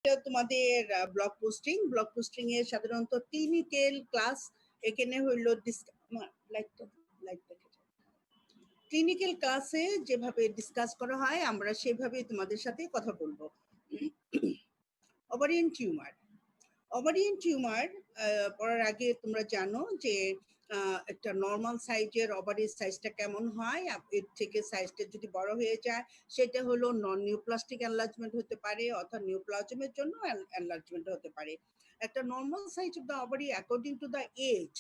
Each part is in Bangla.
তোমাদের ব্লগ পোস্টিং এর সাধারণত ক্লিনিক্যাল ক্লাস এখানে হইল ক্লিনিক্যাল ক্লাসে যেভাবে ডিসকাস করা হয় আমরা সেভাবে তোমাদের সাথে কথা বলবো। ওভারিয়ান টিউমার পড়ার আগে তোমরা জানো যে একটা নর্মাল সাইজের ওভারির সাইজটা কেমন হয়, এর থেকে সাইজটা যদি বড় হয়ে যায় সেটা হলো নন নিউপ্লাস্টিক এনলার্জমেন্ট হতে পারে, অর্থাৎ নিউপ্লাজমের জন্য এনলার্জমেন্ট হতে পারে। একটা normal size of the ovary according to the age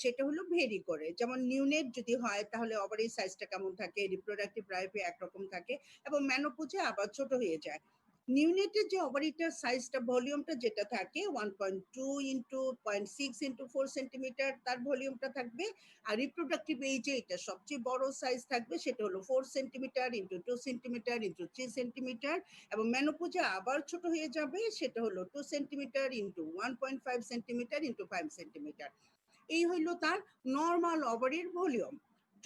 সেটা হলো ভেরি করে। যেমন নিউনেট যদি হয় তাহলে ওভারির সাইজটা কেমন থাকে, রিপ্রোডাক্টিভ লাইফে একরকম থাকে এবং মেনোপজে আবার ছোট হয়ে যায়। নিউনেটের যে ওভারিটার সাইজটা ভলিউমটা যেটা থাকে 1.2 ইন্টু 0.6 ইন্টু 4 সেন্টিমিটার তার ভলিউমটা থাকবে, আর রিপ্রোডাক্টিভ এজে এটা সবচেয়ে বড় সাইজ থাকবে, সেটা হলো 4 centimetre into 2 centimetre into 3 centimetre, এবং মেনোপজে আবার ছোট হয়ে যাবে, সেটা হলো 2 centimetre into 1.5 centimetre into 5 centimetre. এই হইল তার নর্মাল ওভারির ভলিউম।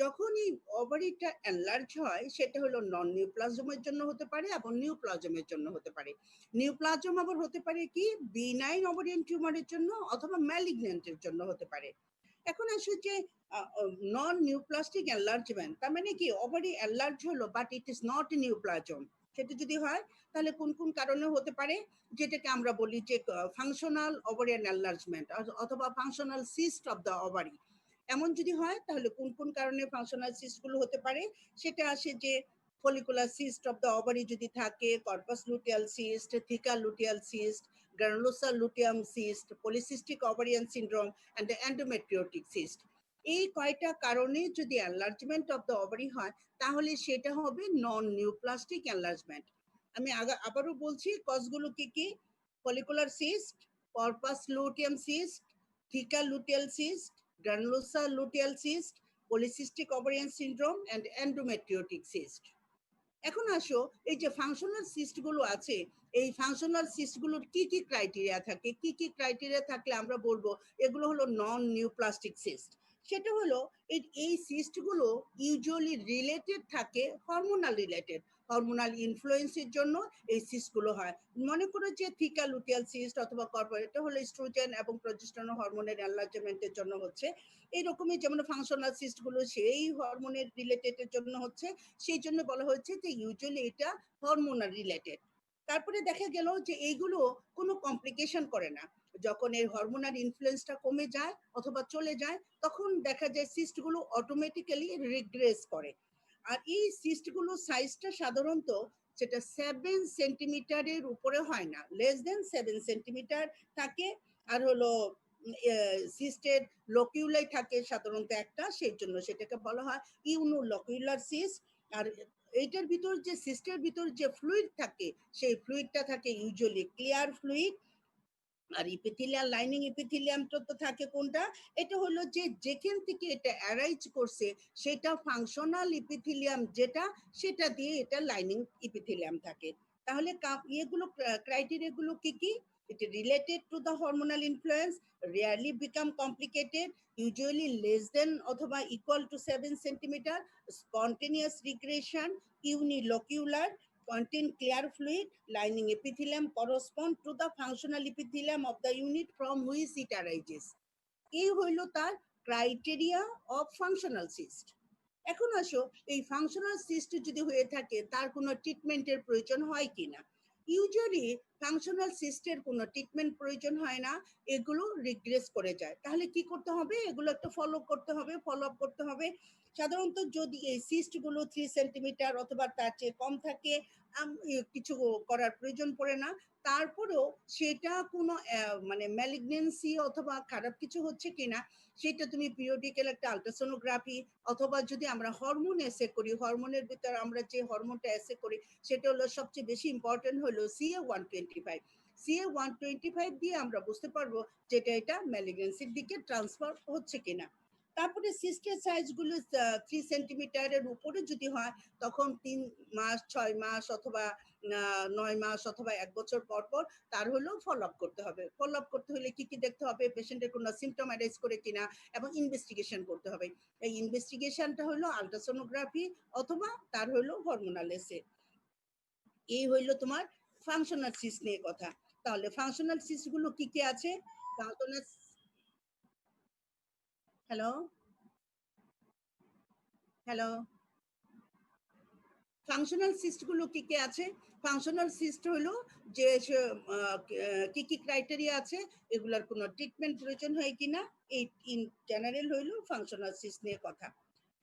যখন এই ওভারিটা এনলার্জ হয় সেটা হলো নন নিউপ্লাজমের জন্য হতে পারে এবং নিউপ্লাজমের জন্য হতে পারে। নিউপ্লাজম আবার হতে পারে কি বিনাইন ওভারিয়ান টিউমারের জন্য অথবা ম্যালিগন্যান্টের জন্য হতে পারে। এখন আসে যে নন নিউপ্লাস্টিক এনলার্জমেন্ট, তার মানে কি ওভারি এনলার্জ হলো বাট ইট ইজ নট নিউপ্লাজম। সেটা যদি হয় তাহলে কোন কোন কারণে হতে পারে, যেটাকে আমরা বলি যে ফাংশনাল ওভারিয়ান এনলার্জমেন্ট অথবা functional cyst of the ovary. এমন যদি হয় তাহলে কোন কোন কারণে ফাংশনাল সিস্টগুলো হতে পারে, সেটা আসে যে follicular cyst of the ovary যদি থাকে, corpus luteal cyst, theca luteal cyst, granulosa luteum cyst, polycystic ovarian syndrome and endometriotic cyst. এই কয়টা কারণে যদি এনলার্জমেন্ট অফ দ্য ওভারি হয় তাহলে সেটা হবে নন নিউপ্লাস্টিক এনলার্জমেন্ট। আমি আবারও বলছি কজগুলো কি কি: follicular cyst, corpus luteum cyst, theca luteal cyst, granulosa luteal cyst, polycystic ovarian syndrome and endometriotic cyst. এখন আসো এই যে ফাংশনাল সিস্টগুলো আছে, এই ফাংশনাল সিস্টগুলোর কি কি ক্রাইটেরিয়া থাকে, কি কি ক্রাইটেরিয়া থাকলে আমরা বলবো এগুলো হলো নন নিউপ্লাস্টিক সিস্ট। সেটা হলো এই সিস্টগুলো ইউজুয়ালি রিলেটেড থাকে হরমোনাল রিলেটেড, হরমোনাল ইনফ্লুয়েন্সের জন্য এই সিস্টগুলো হয়। মনে করো যে থিকা লুটিয়াল সিস্ট অথবা কর্পোরেট, এটা হলো স্ট্রোজেন এবং প্রজেস্টেরন হরমোনের এনলার্জমেন্টের জন্য হচ্ছে। এইরকমই যেমন ফাংশনাল সিস্টগুলো সেই হরমোনের রিলেটেডের জন্য হচ্ছে, সেই জন্য বলা হয়েছে যে ইউজুয়ালি এটা হরমোনাল রিলেটেড। তারপরে দেখা গেল যে এইগুলো কোনো কমপ্লিকেশন করে না। যখন এই হরমোনাল ইনফ্লুয়েন্সটা কমে যায় অথবা চলে যায় তখন দেখা যায় সিস্টগুলো অটোমেটিক্যালি রিগ্রেস করে। আর এই সিস্টগুলো সাইজটা সাধারণত সেটা 7 সেন্টিমিটারের উপরে হয় না, লেস দেন 7 সেন্টিমিটার থাকে। আর হলো সিস্টের লকিউলাই থাকে সাধারণত একটা, সেই জন্য সেটাকে বলা হয় ইউনোলকিউলার সিস্ট। আর এইটার ভিতর যে সিস্টের ভিতর যে ফ্লুইড থাকে সেই ফ্লুইডটা থাকে ইউজুয়ালি ক্লিয়ার ফ্লুইড। আর ইপিথেলিয়াল লাইনিং ইপিথেলিয়ামটা তো থাকে কোনটা, এটা হলো যে যেখান থেকে এটা অ্যারাইজ করছে সেটা ফাংশনাল ইপিথেলিয়াম যেটা, সেটা দিয়ে এটা লাইনিং ইপিথেলিয়াম থাকে। তাহলে এগুলো ক্রাইটেরিয়াগুলো কি কি: it is related to the hormonal influence, rarely become complicated, usually less than অথবা equal to 7 centimeter, spontaneous regression, unilocular, contain clear fluid, lining epithelium correspond to the functional epithelium of the unit from which it arises. এই হইল তার ক্রাইটেরিয়া অফ ফাংশনাল সিস্ট। এখন আসো এই ফাংশনাল সিস্ট যদি হয়ে থাকে তার কোনো ট্রিটমেন্টের প্রয়োজন হয় কিনা। ইউজুয়ালি ফাংশনাল সিস্টের কোনো ট্রিটমেন্ট প্রয়োজন হয় না, এগুলো রিগ্রেস করে যায়। তাহলে কি করতে হবে, এগুলো একটা ফলো আপ করতে হবে। সাধারণত যদি এই সিস্টগুলো 3 সেন্টিমিটার অথবা তার চেয়ে কম থাকে কিছু করার প্রয়োজন পড়ে না। তারপরেও সেটা কোনো মানে ম্যালিগনেন্সি অথবা খারাপ কিছু হচ্ছে কিনা সেটা তুমি পিরিয়ডিক্যাল একটা আলট্রাসোনোগ্রাফি অথবা যদি আমরা হরমোন এসে করি, হরমোনের ভিতর আমরা যে হরমোনটা এসে করি সেটা হলো সবচেয়ে বেশি ইম্পর্টেন্ট হলো CA-125। CA-125 দিয়ে আমরা বুঝতে পারবো যেটা এটা ম্যালিগনেন্সির দিকে ট্রান্সফার হচ্ছে কিনা। তারপরে সিস্টের সাইজগুলো 3 সেন্টিমিটারের উপরে যদি হয় তখন 3 মাস 6 মাস অথবা 9 মাস অথবা 1 বছর পর পর তার হলেও ফলো আপ করতে হবে। ফলো আপ করতে হলে কি কি দেখতে হবে, পেশেন্টের কোনো সিমটম অ্যারাইজ করে কিনা এবং ইনভেস্টিগেশন করতে হবে। এই ইনভেস্টিগেশনটা হলো আলট্রাসোনোগ্রাফি অথবা তার হলো হরমোনাল এসে। এই হইলো তোমার ফাংশনাল সিস্ট নিয়ে কথা। তাহলে ফাংশনাল সিস্ট গুলো কি কি আছে? Functional hello hello functional cyst গুলো কি কি আছে? ফাংশনাল সিস্ট হলো যে কি কি ক্রাইটেরিয়া আছে, এগুলার কোনো ট্রিটমেন্ট প্রয়োজন হয় কিনা, এই ইন জেনারেল হইলো ফাংশনাল সিস্ট নিয়ে কথা।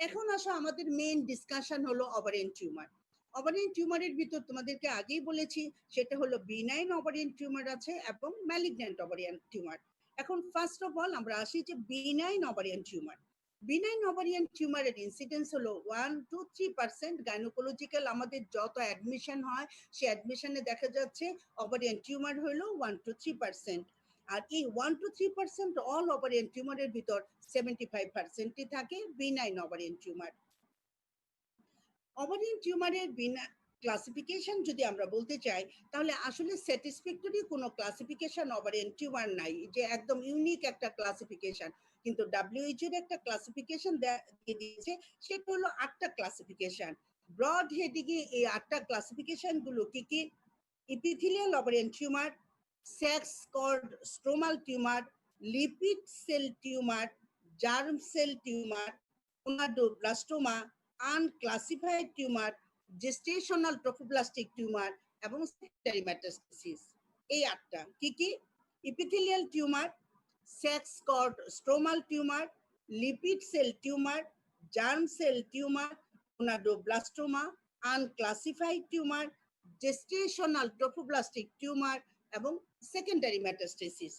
এখন আসো আমাদের মেইন ডিসকাশন হলো ওভারিয়ান টিউমার। ওভারিয়ান টিউমারের ভিতর তোমাদেরকে আগেই বলেছি, সেটা হলো বিনাইন ওভারিয়ান টিউমার আছে এবং ম্যালিগন্যান্ট ওভারিয়ান টিউমার। এখন ফার্স্ট অফ অল আমরা আসি যে benign ovarian tumour. Benign ovarian টিউমারের ইনসিডেন্স হলো 1 to 3%। গাইনোকোলজিক্যাল আমাদের যত অ্যাডমিশন হয়, সে অ্যাডমিশনে দেখা যাচ্ছে ওভারিয়ান টিউমার হলো 1 to 3%। আর এই 1 to 3% অল ওভারিয়ান টিউমারের ভিতর 75%ই থাকে বিনাইন ওভারিয়ান টিউমার। ওভারিয়ান টিউমারের বিনা ক্লাসিফিকেশন যদি আমরা বলতে চাই, তাহলে আসলে স্যাটিসফ্যাক্টরি কোনো ক্লাসিফিকেশন ওভারিয়ান টিউমার নাই যে একদম ইউনিক একটা ক্লাসিফিকেশন। কিন্তু WHO এর একটা ক্লাসিফিকেশন দিয়ে দিয়েছে, সেটা হলো 8টা ক্লাসিফিকেশন। ব্রড হেডিংয়ে এই 8টা ক্লাসিফিকেশন গুলো কি কি? Epithelial ovarian tumour, sex cord stromal tumour, lipid cell tumour, germ cell tumour, gonadoblastoma, unclassified tumour, gestational trophoblastic tumour এবং সেকেন্ডারি মেটাস্টেসিস। এই 8টা কি কি? Epithelial tumour, sex cord stromal tumour, lipid cell tumour, germ cell tumour, gonadoblastoma, unclassified tumour, gestational trophoblastic tumour এবং সেকেন্ডারি মেটাস্টেসিস।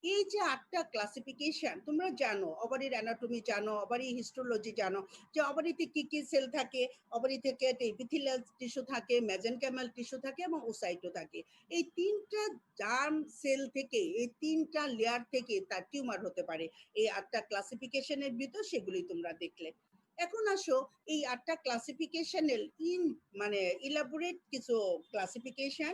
এই যে 8টা ক্লাসিফিকেশন, তোমরা জানো ওভারির অ্যানাটমি জানো, ওভারি হিস্টোলজি জানো, যে ওভারিতে কি কি সেল থাকে। ওভারি থেকে এপিথেলিয়াল টিস্যু থাকে, মেজেনকাইমাল টিস্যু থাকে এবং ওসাইটো থাকে। এই 3টা জার্ম সেল থেকে, এই 3টা লেয়ার থেকে তার টিউমার হতে পারে। এই 8টা ক্লাসিফিকেশনের ভিতর সেগুলি তোমরা দেখলে। এখন আসো এই 8টা ক্লাসিফিকেশনের মানে ইলাবোরেট কিছু ক্লাসিফিকেশন,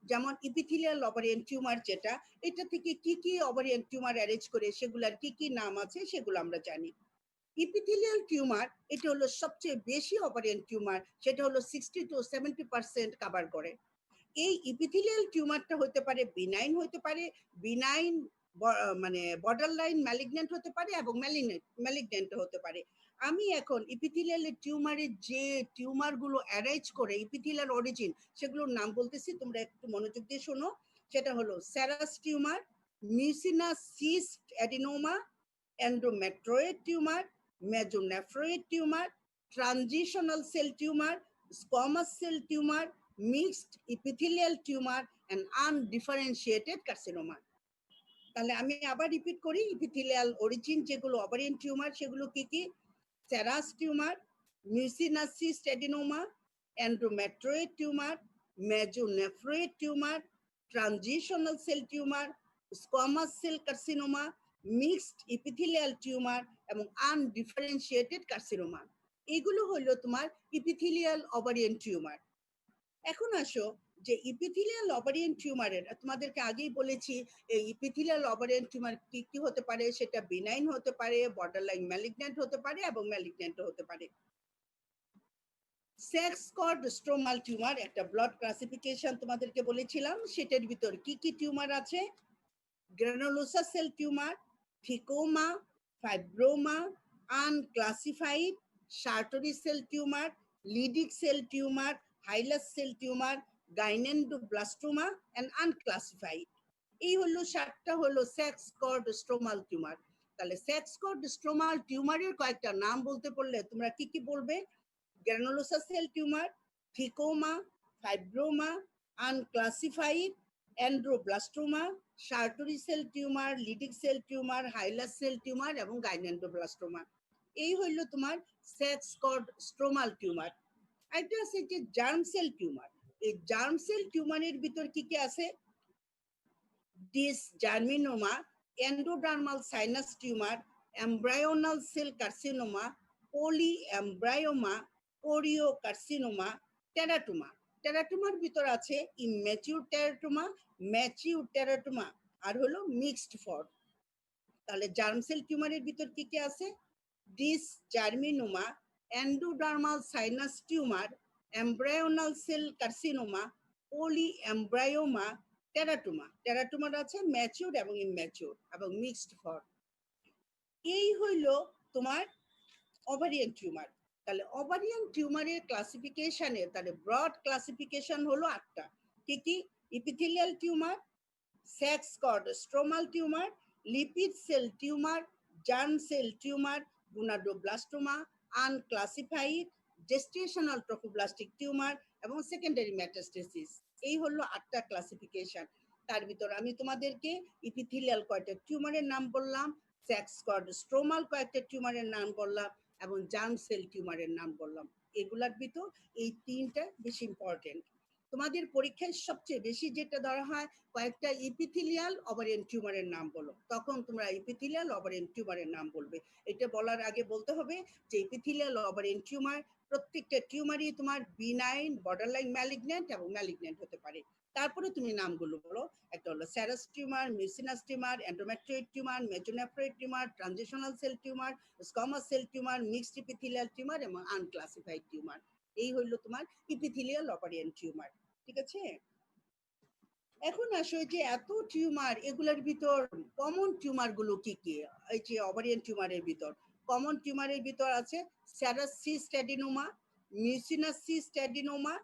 যেমন ইপিথেলিয়াল ওভারিয়ান টিউমার যেটা, এটা থেকে কি কি ওভারিয়ান টিউমার অ্যারেঞ্জ করে, সেগুলার কি কি নাম আছে সেগুলো আমরা জানি। ইপিথেলিয়াল টিউমার এটা হলো সবচেয়ে বেশি ওভারিয়ান টিউমার, সেটা হলো 60 to 70% কভার করে। এই ইপিথেলিয়াল টিউমারটা হতে পারে বিনাইন, হতে পারে বিনাইন মানে বর্ডার লাইন ম্যালিগন্যান্ট হতে পারে এবং ম্যালিগন্যান্ট হতে পারে। আমি এখন ইপিথেলিয়াল টিউমারের যে টিউমার গুলো অ্যারাইজ করে ইপিথেলিয়াল অরিজিন, সেগুলোর নাম বলতেছি, তোমরা একটু মনোযোগ দিয়ে শোনো। সেটা হলো serous tumour, mucinous cyst adenoma, endometrioid tumour, mesonephroid tumour, transitional cell tumour, squamous cell tumour, mixed epithelial tumour and undifferentiated carcinoma. তাহলে আমি আবার রিপিট করি, ইপিথেলিয়াল অরিজিন যেগুলো ওভারিয়ান টিউমার সেগুলো কি কি? Serous tumour, mucinous cyst adenoma, endometrioid tumour, mesonephroid tumour, transitional cell tumour, squamous cell carcinoma, mixed epithelial tumour এবং আনডিফারেন্সিয়েটেড কার্সিনোমা। এগুলো হলো তোমার ইপিথেলিয়াল ওভারিয়ান টিউমার। এখন আসো যে ইপিথেলিয়াল ওভারিয়ান টিউমারের, তোমাদেরকে আগেই বলেছি এই ইপিথেলিয়াল ওভারিয়ান টিউমার কি কি হতে পারে, সেটা বিনাইন হতে পারে, বর্ডারলাইন ম্যালিগন্যান্ট হতে পারে এবং ম্যালিগন্যান্ট হতে পারে। সেক্স কর্ড স্ট্রোমাল টিউমার একটা ব্লড ক্লাসিফিকেশন তোমাদেরকে বলেছিলাম, সেটার ভিতর কি কি টিউমার আছে? Granulosa cell tumour, thecoma, fibroma, unclassified, Sertoli cell tumour, Leydig cell tumour, hilus cell tumour, gynandroblastoma and unclassified. এই হলো 7টা হলো সেক্স কর্ড স্ট্রোমাল টিউমার। তাহলে সেক্স কর্ড স্ট্রোমাল টিউমারের কয়েকটা নাম বলতে বললে তোমরা কি কি বলবে? Granulosa cell tumour, thecoma, fibroma, unclassified, androblastoma, Sertoli cell tumour, Leydig cell tumour, hilus cell tumour এবং গাইনেন্ডোব্লাস্টোমা। এই হইল তোমার সেক্স কর্ড স্ট্রোমাল টিউমার। একটা আছে যে জার্ম সেল টিউমার। এই জার্ম সেল টিউমারের ভিতর কি কি আছে? Dysgerminoma, endodermal sinus tumour, embryonal cell carcinoma, poly embryoma, choriocarcinoma, teratoma. টেরাটোমার ভিতর আছে ইম্যাচিউর টেরাটোমা, ম্যাচিউর টেরাটোমা আর হলো মিক্সড ফর্ম। তাহলে জার্ম সেল টিউমারের ভিতর কি কি আছে? Dysgerminoma, endodermal sinus tumour, embryonal cell carcinoma, poly embryoma, টেরাটোমার আছে ম্যাচিউর এবং ইম্যাচিউর এবং মিক্সড ফর্ম। এই হইল তোমার ওভারিয়ান টিউমার। তাহলে ওভারিয়ান টিউমারের ক্লাসিফিকেশনে তাহলে ব্রড ক্লাসিফিকেশন হলো 8টা। কি কি? Epithelial tumour, sex cord stromal tumour, lipid cell tumour, germ cell tumour, gonadoblastoma, unclassified, gestational trophoblastic tumour এবং সেকেন্ডারি মেটাস্টেসিস। এই হলো 8টা ক্লাসিফিকেশন। তার ভিতর আমি তোমাদেরকে ইপিথেলিয়াল কয়েকটা টিউমারের নাম বললাম, সেক্স কর্ড স্ট্রোমাল কয়েকটা টিউমারের নাম বললাম এবং জার্ম সেল টিউমারের নাম বললাম। এগুলার ভিতর এই 3টা বেশি ইম্পর্টেন্ট। তোমাদের পরীক্ষায় সবচেয়ে বেশি যেটা ধরা হয় কয়েকটা ইপিথেলিয়াল ওভারিয়ান টিউমারের নাম বলো, তখন তোমরা ইপিথেলিয়াল ওভারিয়ান টিউমারের নাম বলবে। এটা বলার আগে বলতে হবে যে ইপিথেলিয়াল ওভারিয়ান টিউমার প্রত্যেকটা টিউমারই তোমার বিনাইন, বর্ডারলাইন ম্যালিগন্যান্ট এবং ম্যালিগন্যান্ট হতে পারে। তারপরে তুমি নামগুলো বলো। একটা হলো serous tumour, mucinous tumour, endometrioid tumour, mesonephroid tumour, transitional cell tumour, squamous cell tumour, mixed epithelial tumour এবং আনক্লাসিফাইড টিউমার। এই হলো তোমার ইপিথেলিয়াল ওভারিয়ান টিউমার। ঠিক আছে? এখন আসো যে এত টিউমার, এগুলোর ভিতর কমন টিউমার গুলো কি কি? এই যে ওভারিয়ান টিউমারের ভিতর কমন টিউমারের ভিতর আছে serous cyst adenoma, mucinous cyst adenoma,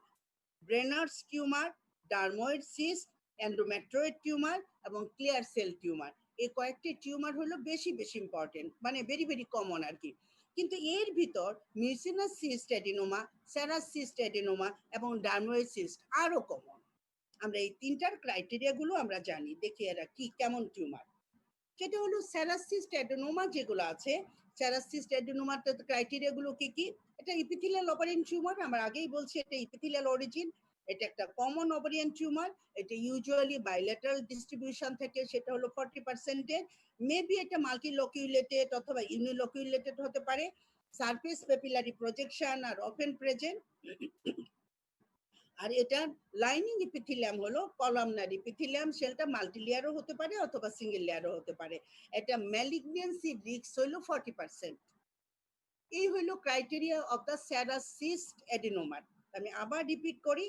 Brenner's tumour, dermoid cyst, endometrioid tumour এবং ক্লিয়ার সেল টিউমার। এই কয়েকটি টিউমার হলো বেশি বেশি ইম্পর্টেন্ট, মানে ভেরি ভেরি কমন আর কি। কিন্তু এর ভিতর mucinous cyst adenoma, serous cyst adenoma এবং ডার্ময়েড সিস্ট আরো কমন। আমরা এই 3টার ক্রাইটেরিয়া গুলো আমরা জানি, দেখি এরা কি কেমন টিউমার। সেটা হলো স্যারাস সিস্ট অ্যাডিনোমা যেগুলো আছে, স্যারাস সিস্ট অ্যাডিনোমার ক্রাইটেরিয়া গুলো কি কি? এটা ইপিথেলিয়াল ওভারিয়ান টিউমার, আমরা আগেই বলছি এটা ইপিথেলিয়াল অরিজিন। এটা একটা কমন ওভারিয়ান টিউমার। এটা ইউজুয়ালি বাইলেটারাল ডিস্ট্রিবিউশন থেকে, সেটা হলো 40%। মেবি এটা মাল্টিলোকিউলেটেড অথবা ইউনিলোকিউলেটেড হতে পারে। Surface papillary projection are often present. আর এটা লাইনিং ইপিথেলিয়াম হলো কলামনার ইপিথেলিয়াম, সেলটা মাল্টিলেয়ারও হতে পারে অথবা সিঙ্গেল লেয়ারও হতে পারে। এটা ম্যালিগন্যান্সি রিস্ক হলো 40%। এই হলো criteria of the serous cyst অ্যাডিনোমার। আমি আবার রিপিট করি,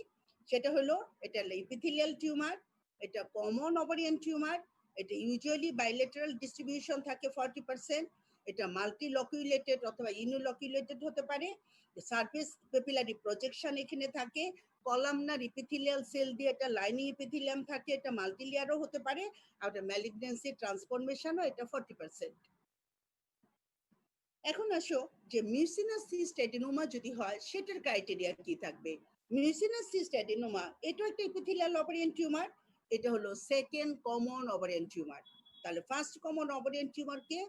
সেটা হলো এটা ইপিথেলিয়াল টিউমার, এটা কমন ওভারিয়ান টিউমার, এটা ইউজুয়ালি বাইলেটারাল ডিস্ট্রিবিউশন থাকে 40%, এটা মাল্টিলকিউলেটেড অথবা ইউনিলকিউলেটেড হতে পারে, সারফেস পেপিলারি প্রজেকশন এখানে থাকে, কলামনার ইপিথেলিয়াল সেল দিয়ে এটা লাইনিং ইপিথেলিয়াম থাকে, এটা মাল্টিলেয়ারও হতে পারে, আর এটা ম্যালিগন্যান্সি ট্রান্সফরমেশনও এটা 40%। এখন আসো যে মিউসিনাস সিস্ট অ্যাডিনোমা যদি হয় সেটার ক্রাইটেরিয়া কি থাকবে। মিউসিনাস সিস্ট অ্যাডিনোমা এটা একটা ইপিথেলিয়াল ওভারিয়ান টিউমার, এটা হলো সেকেন্ড কমন ওভারিয়ান টিউমার। তাহলে ফার্স্ট কমন ওভারিয়ান টিউমার কে?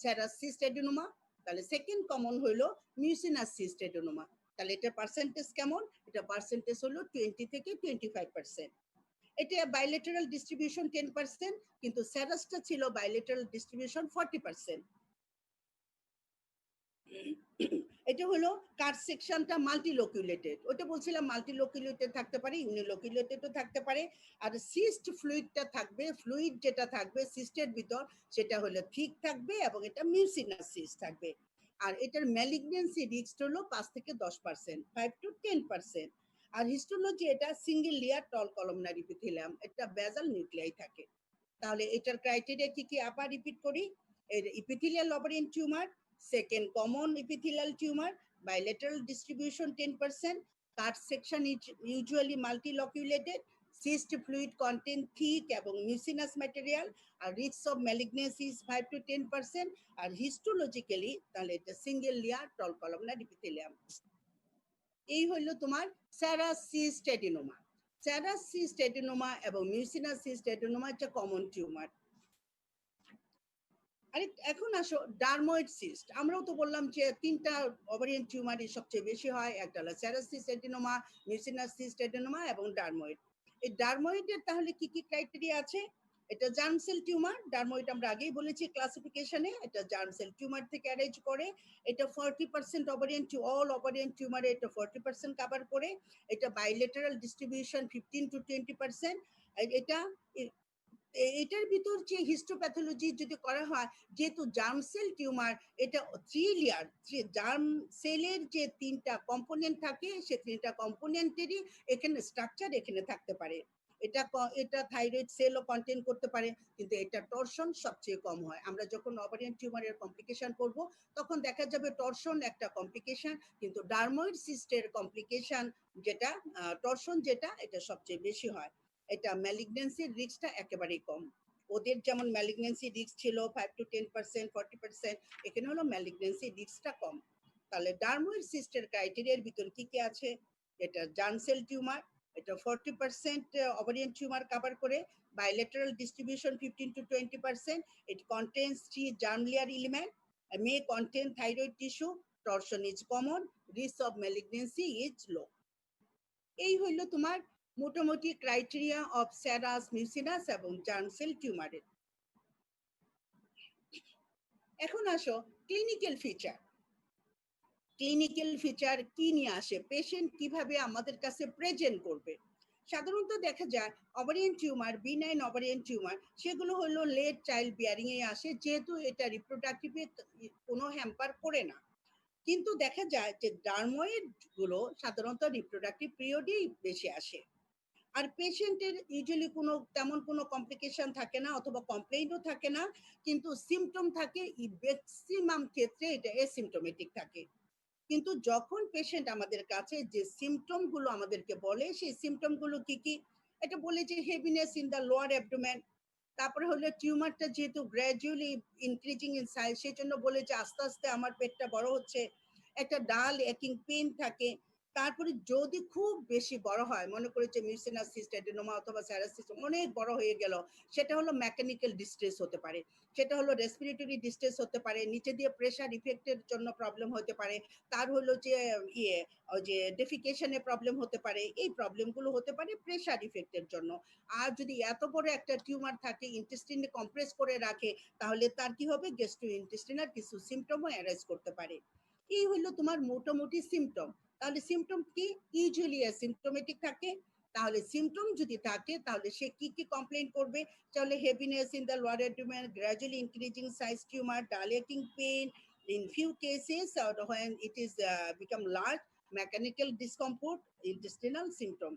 Serous cyst adenoma. তাহলে সেকেন্ড কমন হলো মিউসিনাস সিস্ট অ্যাডিনোমা। তাহলে এটা পার্সেন্টেজ কেমন? এটা পার্সেন্টেজ হলো 20 থেকে 25%। এটা বাইলেটারাল ডিস্ট্রিবিউশন 10%, কিন্তু স্যারাসটা ছিল বাইলেটারাল ডিস্ট্রিবিউশন 40%। এটা হলো কাট সেকশনটা মাল্টিলোকিউলেটেড, ওটা বলছিলাম মাল্টিলোকিউলেটেড থাকতে পারে, ইউনিলোকিউলেটেডও থাকতে পারে। আর সিস্ট ফ্লুইডটা থাকবে, ফ্লুইড যেটা থাকবে সিস্টের ভিতর সেটা হলো ঠিক থাকবে এবং এটা মিউসিনাস সিস্ট থাকবে। আর এটার ম্যালিগন্যান্সি রিস্ক হলো 5 থেকে 10%, 5 to 10%। আর হিস্টোলজি এটা সিঙ্গেল লেয়ার টল কলামনার ইপিথেলিয়াম, এটা বেজাল নিউক্লিয়াই থাকে। তাহলে এটার ক্রাইটেরিয়া কি কি আবার রিপিট করি। এর epithelial ovarian tumour, second common epithelial tumour, bilateral distribution 10%, cut section is usually multiloculated, cyst fluid contain thick এবং mucinous material, আর risk of malignancy is 5 to 10%, আর histologically তাহলে এটা single layer tall columnar epithelium. এই হলো তোমার serous cyst adenoma. Serous cyst adenoma এবং মিউসিনাস সিস্ট অ্যাডিনোমা একটা কমন টিউমার। আরে এখন আসো ডার্ময়েড সিস্ট। আমরাও তো বললাম যে 3টা ওভারিয়ান টিউমারই সবচেয়ে বেশি হয়, একটা হলো serous cyst adenoma, mucinous cyst adenoma এবং ডার্ময়েড। এই ডার্ময়েডের তাহলে কি কি ক্রাইটেরিয়া আছে? এটা জার্ম সেল টিউমার, ডার্ময়েড আমরা আগেই বলেছি ক্লাসিফিকেশনে, এটা জার্ম সেল টিউমার থেকে অ্যারেঞ্জ করে। এটা 40% ওভারিয়ান অল ওভারিয়ান টিউমারে এটা 40% কভার করে। এটা বাইলেটারাল ডিস্ট্রিবিউশন 15 to 20%। এটা এটার ভিতর যে হিস্টোপ্যাথোলজি যদি করা হয়, যেহেতু জার্ম সেল টিউমার, এটা 3 লেয়ার, যে জার্ম সেলের যে 3টা কম্পোনেন্ট থাকে সে 3টা কম্পোনেন্টেরই এখানে স্ট্রাকচার এখানে থাকতে পারে। এটা থাইরয়েড সেলও কন্টেন করতে পারে, কিন্তু এটা টর্শন সবচেয়ে কম হয়। আমরা যখন ওভারিয়ান টিউমারের কমপ্লিকেশন করব তখন দেখা যাবে টর্শন একটা কমপ্লিকেশন, কিন্তু ডার্ময়েড সিস্টের কমপ্লিকেশন যেটা টর্শন যেটা এটা সবচেয়ে বেশি হয়। এটা ম্যালিগন্যান্সির রিস্কটা একেবারেই কম। ওদের যেমন ম্যালিগন্যান্সি রিস্ক ছিল 5 to 10%, 40%, এখানে হলো ম্যালিগন্যান্সি রিস্কটা কম। তাহলে ডার্ময়েড সিস্টের ক্রাইটেরিয়ার ভিতর কি কি আছে? এটা জার্ম সেল টিউমার, এটা 40% ওভারিয়ান টিউমার কভার করে, bilateral distribution 15 to 20%, it contains 3 germ layer element, may contain thyroid tissue, torsion is common, risk of malignancy is low. এই হইল তোমার মোটামুটি ক্রাইটেরিয়া অফ সেরাস মিউসিনাস এবং জার্ম সেল টিউমারের। এখন আসো ক্লিনিক্যাল ফিচার। ক্লিনিক্যাল ফিচার কি নিয়ে আসে, পেশেন্ট কিভাবে আমাদের কাছে প্রেজেন্ট করবে। সাধারণত দেখা যায় ovarian tumour, benign ovarian tumour, সেগুলো হলো লেট চাইল্ড বিয়ারিং এ আসে, যেহেতু এটা রিপ্রোডাক্টিভে কোনো হ্যাম্পার করে না। কিন্তু দেখা যায় যে ডার্ময়েড গুলো সাধারণত রিপ্রোডাক্টিভ পিরিয়ডেই বেশি আসে। আর পেশেন্টের ইউজুয়ালি তেমন কোনো কমপ্লিকেশন থাকে না অথবা কমপ্লেইনও থাকে না, কিন্তু সিমটম থাকে, ম্যাক্সিমাম ক্ষেত্রে এটা এসিমটোমেটিক থাকে। কিন্তু যখন পেশেন্ট আমাদের কাছে যে সিমটম গুলো আমাদেরকে বলে, সেই সিমটম গুলো কি কি? এটা বলে যে heaviness in the lower abdomen, তারপরে হলো টিউমারটা যেহেতু গ্র্যাজুয়ালি ইনক্রিজিং ইন সাইজ, সেই জন্য বলে যে আস্তে আস্তে আমার পেটটা বড় হচ্ছে। একটা ডাল একিং পেইন থাকে। তারপরে যদি খুব বেশি বড় হয়, মনে করে যে মিউসিনাস সিস্ট, অ্যাডেনোমা অথবা স্যারাসিস অনেক বড় হয়ে গেল, সেটা হলো মেকানিক্যাল ডিস্ট্রেস হতে পারে, সেটা হলো রেসপিরেটরি ডিস্ট্রেস হতে পারে, নিচে দিয়ে প্রেশার ইফেক্টের জন্য প্রবলেম হতে পারে, তার হলো যে ওই যে ডেফিকেশনে প্রবলেম হতে পারে, এই প্রবলেমগুলো হতে পারে প্রেশার ইফেক্টের জন্য। আর যদি এত বড় একটা টিউমার থাকে, ইন্টেস্টিনে কম্প্রেস করে রাখে, তাহলে তার কি হবে, গ্যাস্ট্রো ইন্টেস্টিনাল কিছু সিমটমও অ্যারাইজ করতে পারে। এই হলো তোমার মোটামুটি সিমটম। তাহলে সিমটম কি? ইউজুয়ালি অ্যাসিমটোমেটিক থাকে। তাহলে সিমটম যদি থাকে তাহলে সে কি কি কমপ্লেইন করবে? তাহলে heaviness in the lower abdomen, gradually increasing size tumour, dull aching pain, in few cases or when it is become large, mechanical discomfort, intestinal symptom.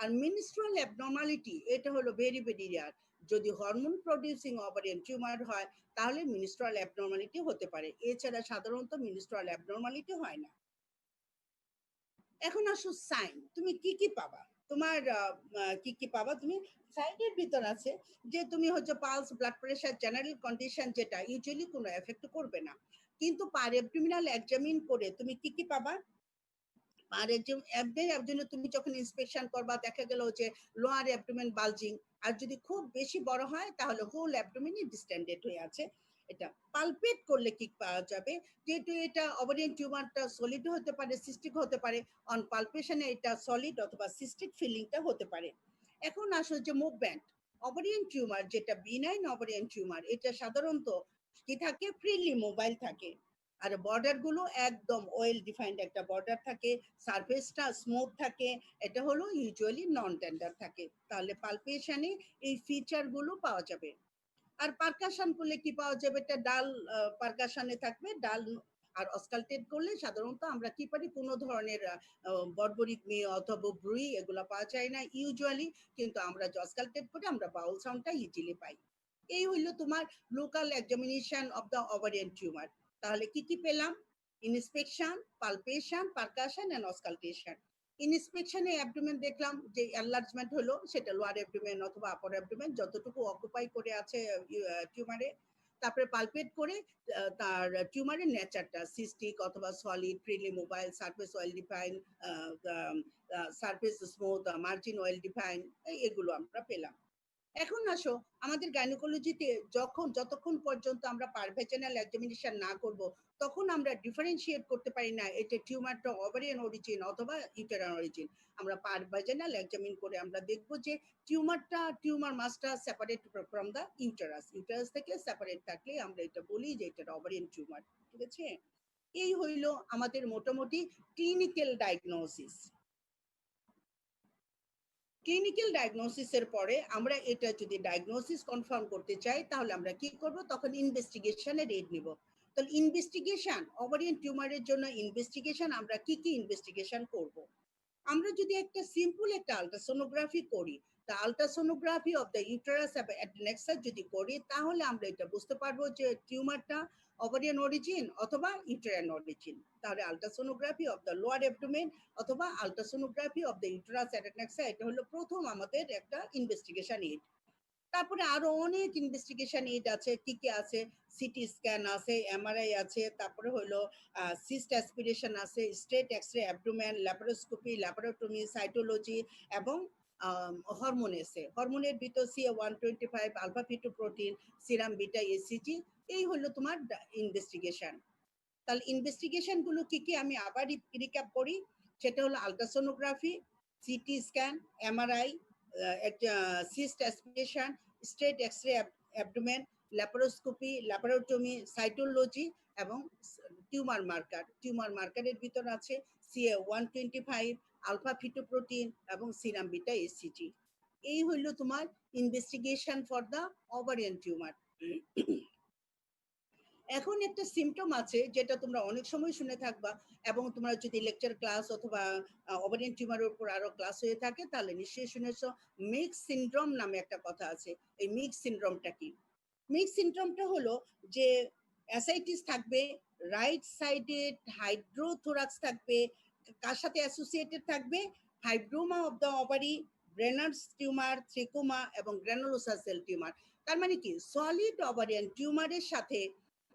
R মিনিস্ট্রাল abnormality, এটা হলো ভেরি ভেরি রেয়ার। যদি হরমোন প্রডিউসিং ওভারিয়ান টিউমার হয় তাহলে মিনিস্ট্রাল অ্যাবনর্মালিটি হতে পারে, এছাড়া সাধারণত মিনিস্ট্রাল অ্যাবনর্মালিটি হয় না। এখন আসো সাইন, তুমি কি কি পাবা? তোমার কি কি পাবা তুমি? সাইনের ভিতর আছে যে তুমি হচ্ছে pulse, blood pressure, general condition, যেটা ইউজুয়ালি কোনো এফেক্ট করবে না। কিন্তু পার অ্যাবডোমিনাল এক্সামিন করে তুমি কি কি পাবা? আর অ্যাবডোমেন তুমি যখন ইন্সপেকশন করবা, দেখা গেল যে লোয়ার অ্যাবডোমেন বালজিং, আর যদি খুব বেশি বড় হয় তাহলে হোল অ্যাবডোমেনই ডিস্টেন্ডেড হয়ে আছে। এটা পালপেট করলে কি পাওয়া যাবে? যেহেতু এটা ওভারিয়ান টিউমারটা সলিড হতে পারে, সিস্টিক হতে পারে, অন পালপেশনে এটা সলিড অথবা সিস্টিক ফিলিংটা হতে পারে। এখন আসো যে মুভমেন্ট, ওভারিয়ান টিউমার যেটা বিনাইন ওভারিয়ান টিউমার, এটা সাধারণত কি থাকে, ফ্রিলি মোবাইল থাকে। আর বর্ডার গুলো একদম ওয়েল ডিফাইন্ড একটা বর্ডার থাকে, সারফেসটা স্মুথ থাকে, এটা হলো ইউজুয়ালি নন টেন্ডার থাকে। তাহলে পালপেশনে এই ফিচার গুলো পাওয়া যাবে। আর পারকাশন করলে কি পাওয়া যাবে? এটা ডাল পারকাশনে থাকবে, ডাল। আর অস্কালটেট করলে সাধারণত আমরা কি পারি, কোনো ধরনের বর্বরিক মেয়ে অথবা ব্রুই এগুলো পাওয়া যায় না ইউজুয়ালি, কিন্তু আমরা যে অস্কালটেট করি আমরা বাউল সাউন্ডটা ইজিলি পাই। এই হইলো তোমার local examination of the ovarian tumour. তাহলে কি কি পেলাম? Inspection, palpation, percussion and auscultation. ইন্সপেকশনে অ্যাবডোমেন দেখলাম যে এনলার্জমেন্ট হলো, সেটা লোয়ার অ্যাবডোমেন অথবা আপার অ্যাবডোমেন যতটুকু অকুপাই করে আছে টিউমারে। তারপরে পালপেট করে তার টিউমারের নেচারটা, সিস্টিক অথবা solid, freely mobile, surface oil define, surface smooth, margin oil define, এগুলো আমরা পেলাম। এখন আসো আমাদের গাইনোকোলজিতে যতক্ষণ পর্যন্ত আমরা পারভেজনাল এক্সামিনেশন না করব, তখন আমরা ডিফারেন্সিয়েট করতে পারি না এটা টিউমারটা ওভারিয়ান অরিজিন অথবা ইউটেরাইন অরিজিন। আমরা পারভেজনাল এক্সামিন করে আমরা দেখব যে টিউমার মাসটা separate from the uterus, uterus থেকে সেপারেট থাকলে আমরা এটা বলি যে এটা ওভারিয়ান টিউমার। ঠিক আছে? এই হইল আমাদের মোটামুটি ক্লিনিক্যাল ডায়াগনোসিস। ক্লিনিক্যাল ডায়াগনোসিসের পরে আমরা এটা যদি ডায়াগনোসিস কনফার্ম করতে চাই তাহলে আমরা কি করব? তখন ইনভেস্টিগেশনের এড নিব। তাহলে ইনভেস্টিগেশন, ওভারিয়ান টিউমারের জন্য ইনভেস্টিগেশন, আমরা কি কি ইনভেস্টিগেশন করব? আমরা যদি একটা সিম্পল একটা আলট্রাসোনোগ্রাফি করি the ultrasonography of the uterus adnexa যদি করি তাহলে আমরা এটা বুঝতে পারবো যে টিউমারটা ওভারিয়ান অরিজিন অথবা ইউটেরাইন অরিজিন। তাহলে ultrasonography of the lower abdomen অথবা আল্ট্রাসোনোগ্রাফি অফ দ্য ইউটেরাস অ্যাডনেক্সা এটা হলো প্রথম আমাদের একটা ইনভেস্টিগেশন এইড। তারপরে আরো অনেক ইনভেস্টিগেশন এইড আছে, কি কি আছে, সিটি স্ক্যান আছে, এমআরআই আছে, তারপরে হলো সিস্ট অ্যাসপিরেশন আছে, straight x-ray abdomen, laparoscopy, laparotomy, cytology এবং হরমোন এসে, হরমোনের ভিতর CA-125, alpha fetoprotein, serum beta, HCG, এই হলো তোমার ইনভেস্টিগেশন। তাহলে ইনভেস্টিগেশন গুলো কি কি আমি আবার রিক্যাপ করি, সেটা হলো ultrasonography, CT scan, MRI, cyst aspiration, straight x-ray abdomen, laparoscopy, laparotomy, cytology এবং টিউমার মার্কার। টিউমার মার্কারের ভিতর আছে CA-125, আলফা ফিটোপ্রোটিন এবং সিরাম বিটা, এসিজি। এই হইল তোমার investigation for the ovarian tumour. এখন একটা সিমটম আছে যেটা তোমরা অনেক সময় শুনে থাকবা, এবং তোমরা যদি লেকচার ক্লাস অথবা ওভারিয়ান টিউমারের উপর আরো ক্লাস হয়ে থাকে তাহলে নিশ্চয়ই শুনেছো, মিক্স সিনড্রোম নামে একটা কথা আছে। এই মিক্স সিনড্রোমটা কি? মিক্স সিনড্রোমটা হলো যে অ্যাসাইটিস থাকবে, রাইট সাইডে হাইড্রোথোরাক্স থাকবে, কার সাথে অ্যাসোসিয়েটেড থাকবে? Fibroma of the ovary, Brenner's tumour, thecoma এবং গ্রানুলোসা সেল টিউমার। তার মানে কি, সলিড ওভারিয়ান টিউমারের সাথে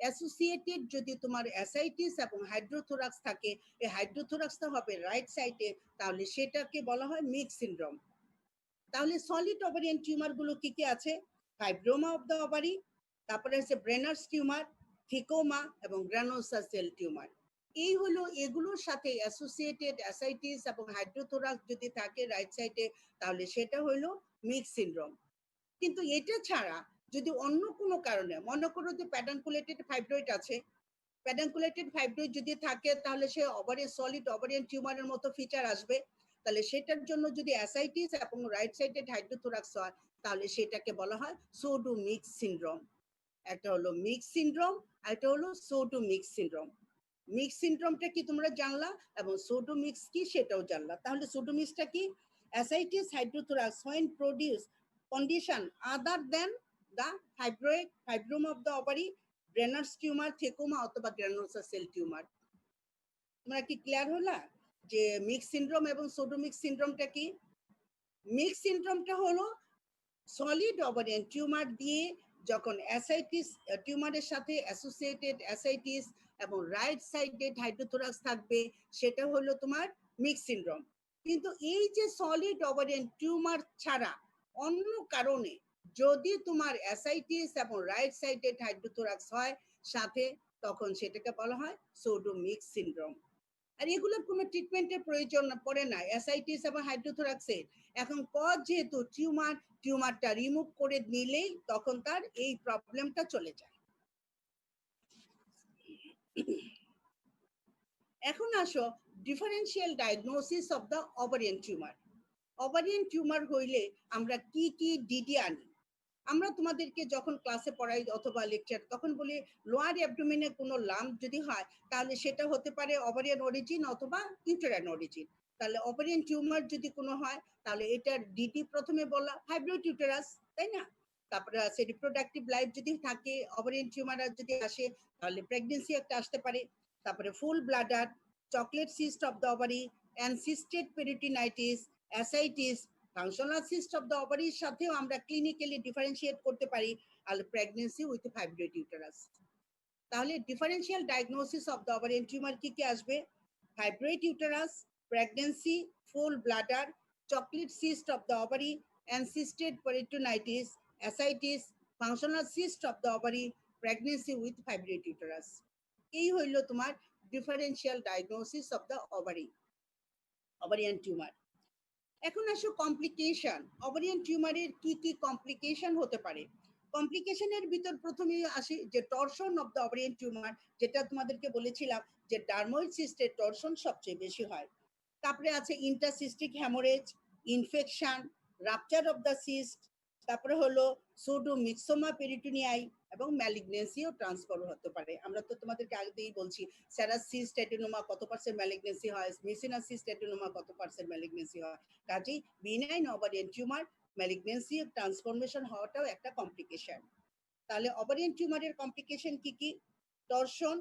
অ্যাসোসিয়েটেড যদি তোমার অ্যাসাইটিস এবং হাইড্রোথোরাক্স থাকে, এই হাইড্রোথোরাক্সটা হবে রাইট সাইডে, তাহলে সেটাকে বলা হয় মিক্স সিনড্রোম। তাহলে সলিড ওভারিয়ান টিউমার গুলো কি কি আছে? ফাইব্রোমা অফ দ্য ওভারি, তারপরে হচ্ছে ব্রেনার্স টিউমার, থিকোমা এবং গ্রানোসা সেল টিউমার। এই হলো এগুলোর সাথে অ্যাসোসিয়েটেড অ্যাসাইটিস এবং হাইড্রোথোরাক্স যদি থাকে রাইট সাইডে, তাহলে সেটা হলো মিক্স সিনড্রোম। কিন্তু এটা ছাড়া যদি অন্য কোনো কারণে, মনে করো যে প্যাটার্নকুলেটেড ফাইব্রয়েড আছে, প্যাটার্নকুলেটেড ফাইব্রয়েড যদি থাকে তাহলে সে সলিড ওভারিয়ান টিউমারের মতো ফিচার আসবে। তাহলে সেটার জন্য যদি অ্যাসাইটিস এবং রাইট সাইডেড হাইড্রোথোরাক্স হয়, তাহলে সেটাকে বলা হয় সোডো মিক্স সিনড্রোম। একটা হলো মিক্স সিনড্রোম, আর একটা হলো সোডো মিক্স সিনড্রোম। মিক্স সিনড্রোমটা কি তোমরা জানলা, এবং সোডো মিক্স কি সেটাও জানলা। তাহলে সোডো মিক্সটা কি? Ascites hydrothorax when produce condition other than the fibroma of the ovary, Brenner's tumour, thecoma অথবা গ্রানুলোসা সেল টিউমার। তোমরা কি ক্লিয়ার হলা যে মিক্স সিনড্রোম এবং সোডোমিক্স সিনড্রোমটা কি? মিক্স সিনড্রোমটা হলো সলিড ওভারিয়ান টিউমার দিয়ে যখন অ্যাসাইটিস টিউমারের সাথে অ্যাসোসিয়েটেড অ্যাসাইটিস এবং রাইট সাইডেড হাইড্রোথোরাক্স থাকবে, সেটা হলো তোমার মিক্স সিনড্রোম। কিন্তু এই যে সলিড ওভারিয়ান টিউমার ছাড়া অন্য কারণে যদি তোমার অ্যাসাইটিস এবং রাইট সাইডেড হাইড্রোথোরাক্স হয় সাথে, তখন সেটাকে বলা হয় সোডো মিক্স সিনড্রোম। আর এগুলোর কোনো ট্রিটমেন্টের প্রয়োজন পড়ে না অ্যাসাইটিস এবং হাইড্রোথোরাক্সের। এখন কজ যেহেতু টিউমারটা রিমুভ করে নিলেই তখন তার এই প্রবলেমটা চলে যায়। এখন আসো differential diagnosis of the ovarian tumour. Ovarian tumour হইলে আমরা কি কি ডিডি আনি? আমরা তোমাদেরকে যখন ক্লাসে পড়াই অথবা লেকচার, তখন বলি লোয়ার অ্যাবডোমেনে কোনো লাম্প যদি হয় তাহলে সেটা হতে পারে ওভারিয়ান অরিজিন অথবা ইউটেরাইন অরিজিন। তাহলে ওভারিয়ান টিউমার যদি কোনো হয় তাহলে এটার ডিডি প্রথমে বলা ফাইব্রয়েড ইউটেরাস, তাই না? তারপরে আছে রিপ্রোডাক্টিভ লাইফ যদি থাকে, ওভারিয়ান টিউমার যদি আসে তাহলে প্রেগন্যান্সি একটা আসতে পারে। তারপরে full bladder, chocolate cyst of the ovary, encysted peritonitis, ascites, functional cyst of the ওভারির সাথেও আমরা ক্লিনিক্যালি ডিফারেন্সিয়েট করতে পারি আর প্রেগন্যান্সি উইথ ফাইব্রয়েড ইউটেরাস। তাহলে differential diagnosis of the ovarian tumour কি কি আসবে? Fibroid uterus, pregnancy, full bladder, chocolate cyst of the ovary, encysted peritonitis, ascites, functional cyst of the ovary, pregnancy with fibroid uterus. এই হইল তোমার differential diagnosis of the ovarian tumour. এখন আসো কমপ্লিকেশন। ওভারিয়ান টিউমারের কি কি কমপ্লিকেশন হতে পারে? কমপ্লিকেশনের ভিতর প্রথমে আসি যে torsion of the ovarian tumour, যেটা তোমাদেরকে বলেছিলাম যে ডার্মোইড সিস্টের টর্শন সবচেয়ে বেশি হয়। তারপরে আছে intracystic haemorrhage, infection, rupture of the cyst, তারপরে হলো সুডোমিক্সোমা পেরিটোনিয়াই এবং ম্যালিগনেন্সিও ট্রান্সফার হতে পারে। আমরা তো তোমাদেরকে আগেই বলছি সেরাস সিস্ট অ্যাডেনোমা কত পার্সেন্ট ম্যালিগনেন্সি হয়, মিসিনাস সিস্ট অ্যাডেনোমা কত পার্সেন্ট ম্যালিগনেন্সি হয়। কাজেই benign ovarian tumour malignancy transformation হওয়াটাও একটা কমপ্লিকেশন। তাহলে ওভারিয়ান টিউমারের কমপ্লিকেশন কি কি? Torsion,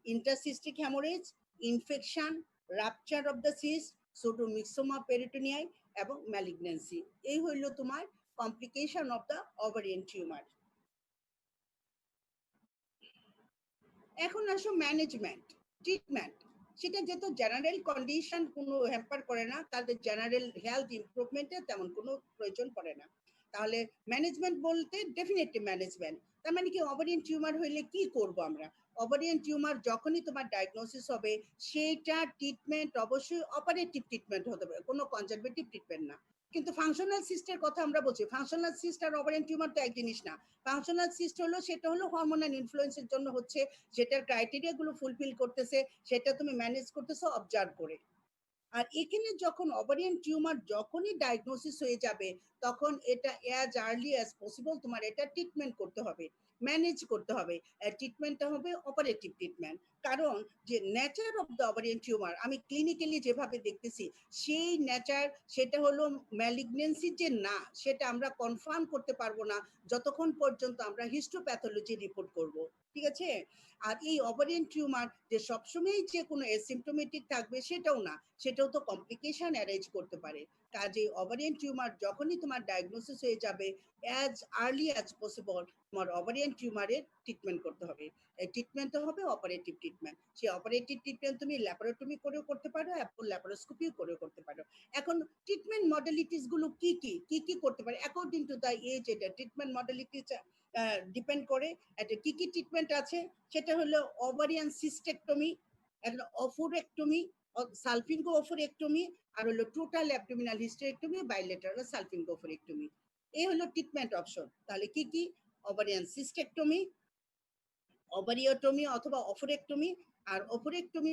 intracystic haemorrhage, infection, rupture of the cyst, pseudomyxoma peritonei এবং ম্যালিগনেন্সি। এই হইল তোমার complication of the ovarian tumour. এখন আসো ম্যানেজমেন্ট, ট্রিটমেন্ট। সেটা যেহেতু জেনারেল কন্ডিশন কোনো হ্যাম্পার করে না, তাদের জেনারেল হেলথ ইমপ্রুভমেন্টের তেমন কোনো প্রয়োজন পড়ে না। তাহলে ম্যানেজমেন্ট বলতে ডেফিনেটলি ম্যানেজমেন্ট, তার মানে কি ওভারিয়ান টিউমার হইলে কি করব আমরা? ওভারিয়ান টিউমার যখনই তোমার ডায়াগনোসিস হবে, সেইটা ট্রিটমেন্ট অবশ্যই অপারেটিভ ট্রিটমেন্ট হতে পারে, কোনো কনজারভেটিভ ট্রিটমেন্ট না। কিন্তু ফাংশনাল সিস্টের কথা আমরা বলছি, ফাংশনাল সিস্ট আর ওভারিয়ান টিউমার তো এক জিনিস না। ফাংশনাল সিস্ট হলো, সেটা হলো হরমোনাল ইনফ্লুয়েন্সের জন্য হচ্ছে, যেটার ক্রাইটেরিয়া গুলো ফুলফিল করতেছে, সেটা তুমি ম্যানেজ করতেছো অবজার্ভ করে। আর এখানে যখন ওভারিয়ান টিউমার যখনই ডায়াগনোসিস হয়ে যাবে, তখন এটা অ্যাজ আর্লি অ্যাজ পসিবল তোমার এটা ট্রিটমেন্ট করতে হবে, ম্যানেজ করতে হবে। ট্রিটমেন্টটা হবে অপারেটিভ ট্রিটমেন্ট। কারণ যে nature of the ovarian tumour আমি ক্লিনিক্যালি যেভাবে দেখতেছি, সেই নেচার, সেটা হলো ম্যালিগনেন্সি যে না, সেটা আমরা কনফার্ম করতে পারবো না যতক্ষণ পর্যন্ত আমরা হিস্টোপ্যাথোলজি রিপোর্ট করব। ঠিক আছে? আর এই ওভারিয়ান টিউমার যে সবসময় যে কোনো অ্যাসিম্পটোমেটিক থাকবে সেটাও না, সেটাও তো কমপ্লিকেশন অ্যারেঞ্জ করতে পারে। কাজে ওভারিয়ান টিউমার যখনই তোমার ডায়াগনোসিস হয়ে যাবে, অ্যাজ আর্লি অ্যাজ পসিবল তোমার ওভারিয়ান টিউমারের ট্রিটমেন্ট করতে হবে। এই ট্রিটমেন্টটা হবে অপারেটিভ ট্রিটমেন্ট। সেই অপারেটিভ ট্রিটমেন্ট তুমি ল্যাপারোটমি করেও করতে পারো এবং ল্যাপারোস্কোপিও করেও করতে পারো। এখন ট্রিটমেন্ট মডালিটিস গুলো কি কি করতে পারে অ্যাকর্ডিং টু দ্য এজ, এটা ট্রিটমেন্ট মডালিটিস ডিপেন্ড করে। একটা কি কি ট্রিটমেন্ট আছে, সেটা হলো ওভারিয়ান সিস্টেক্টমি, একটা অফুরেক্টমি, সালফিঙ্গো অফুরেক্টমি, আর হলো total abdominal hysterectomy, bilateral salpingo oophorectomy. এই হলো ট্রিটমেন্ট অপশন। তাহলে কি কি? ওভারিয়ান সিস্টেক্টমি, ওভারিওটমি অথবা অফুরেক্টমি। আর অফুরেক্টমি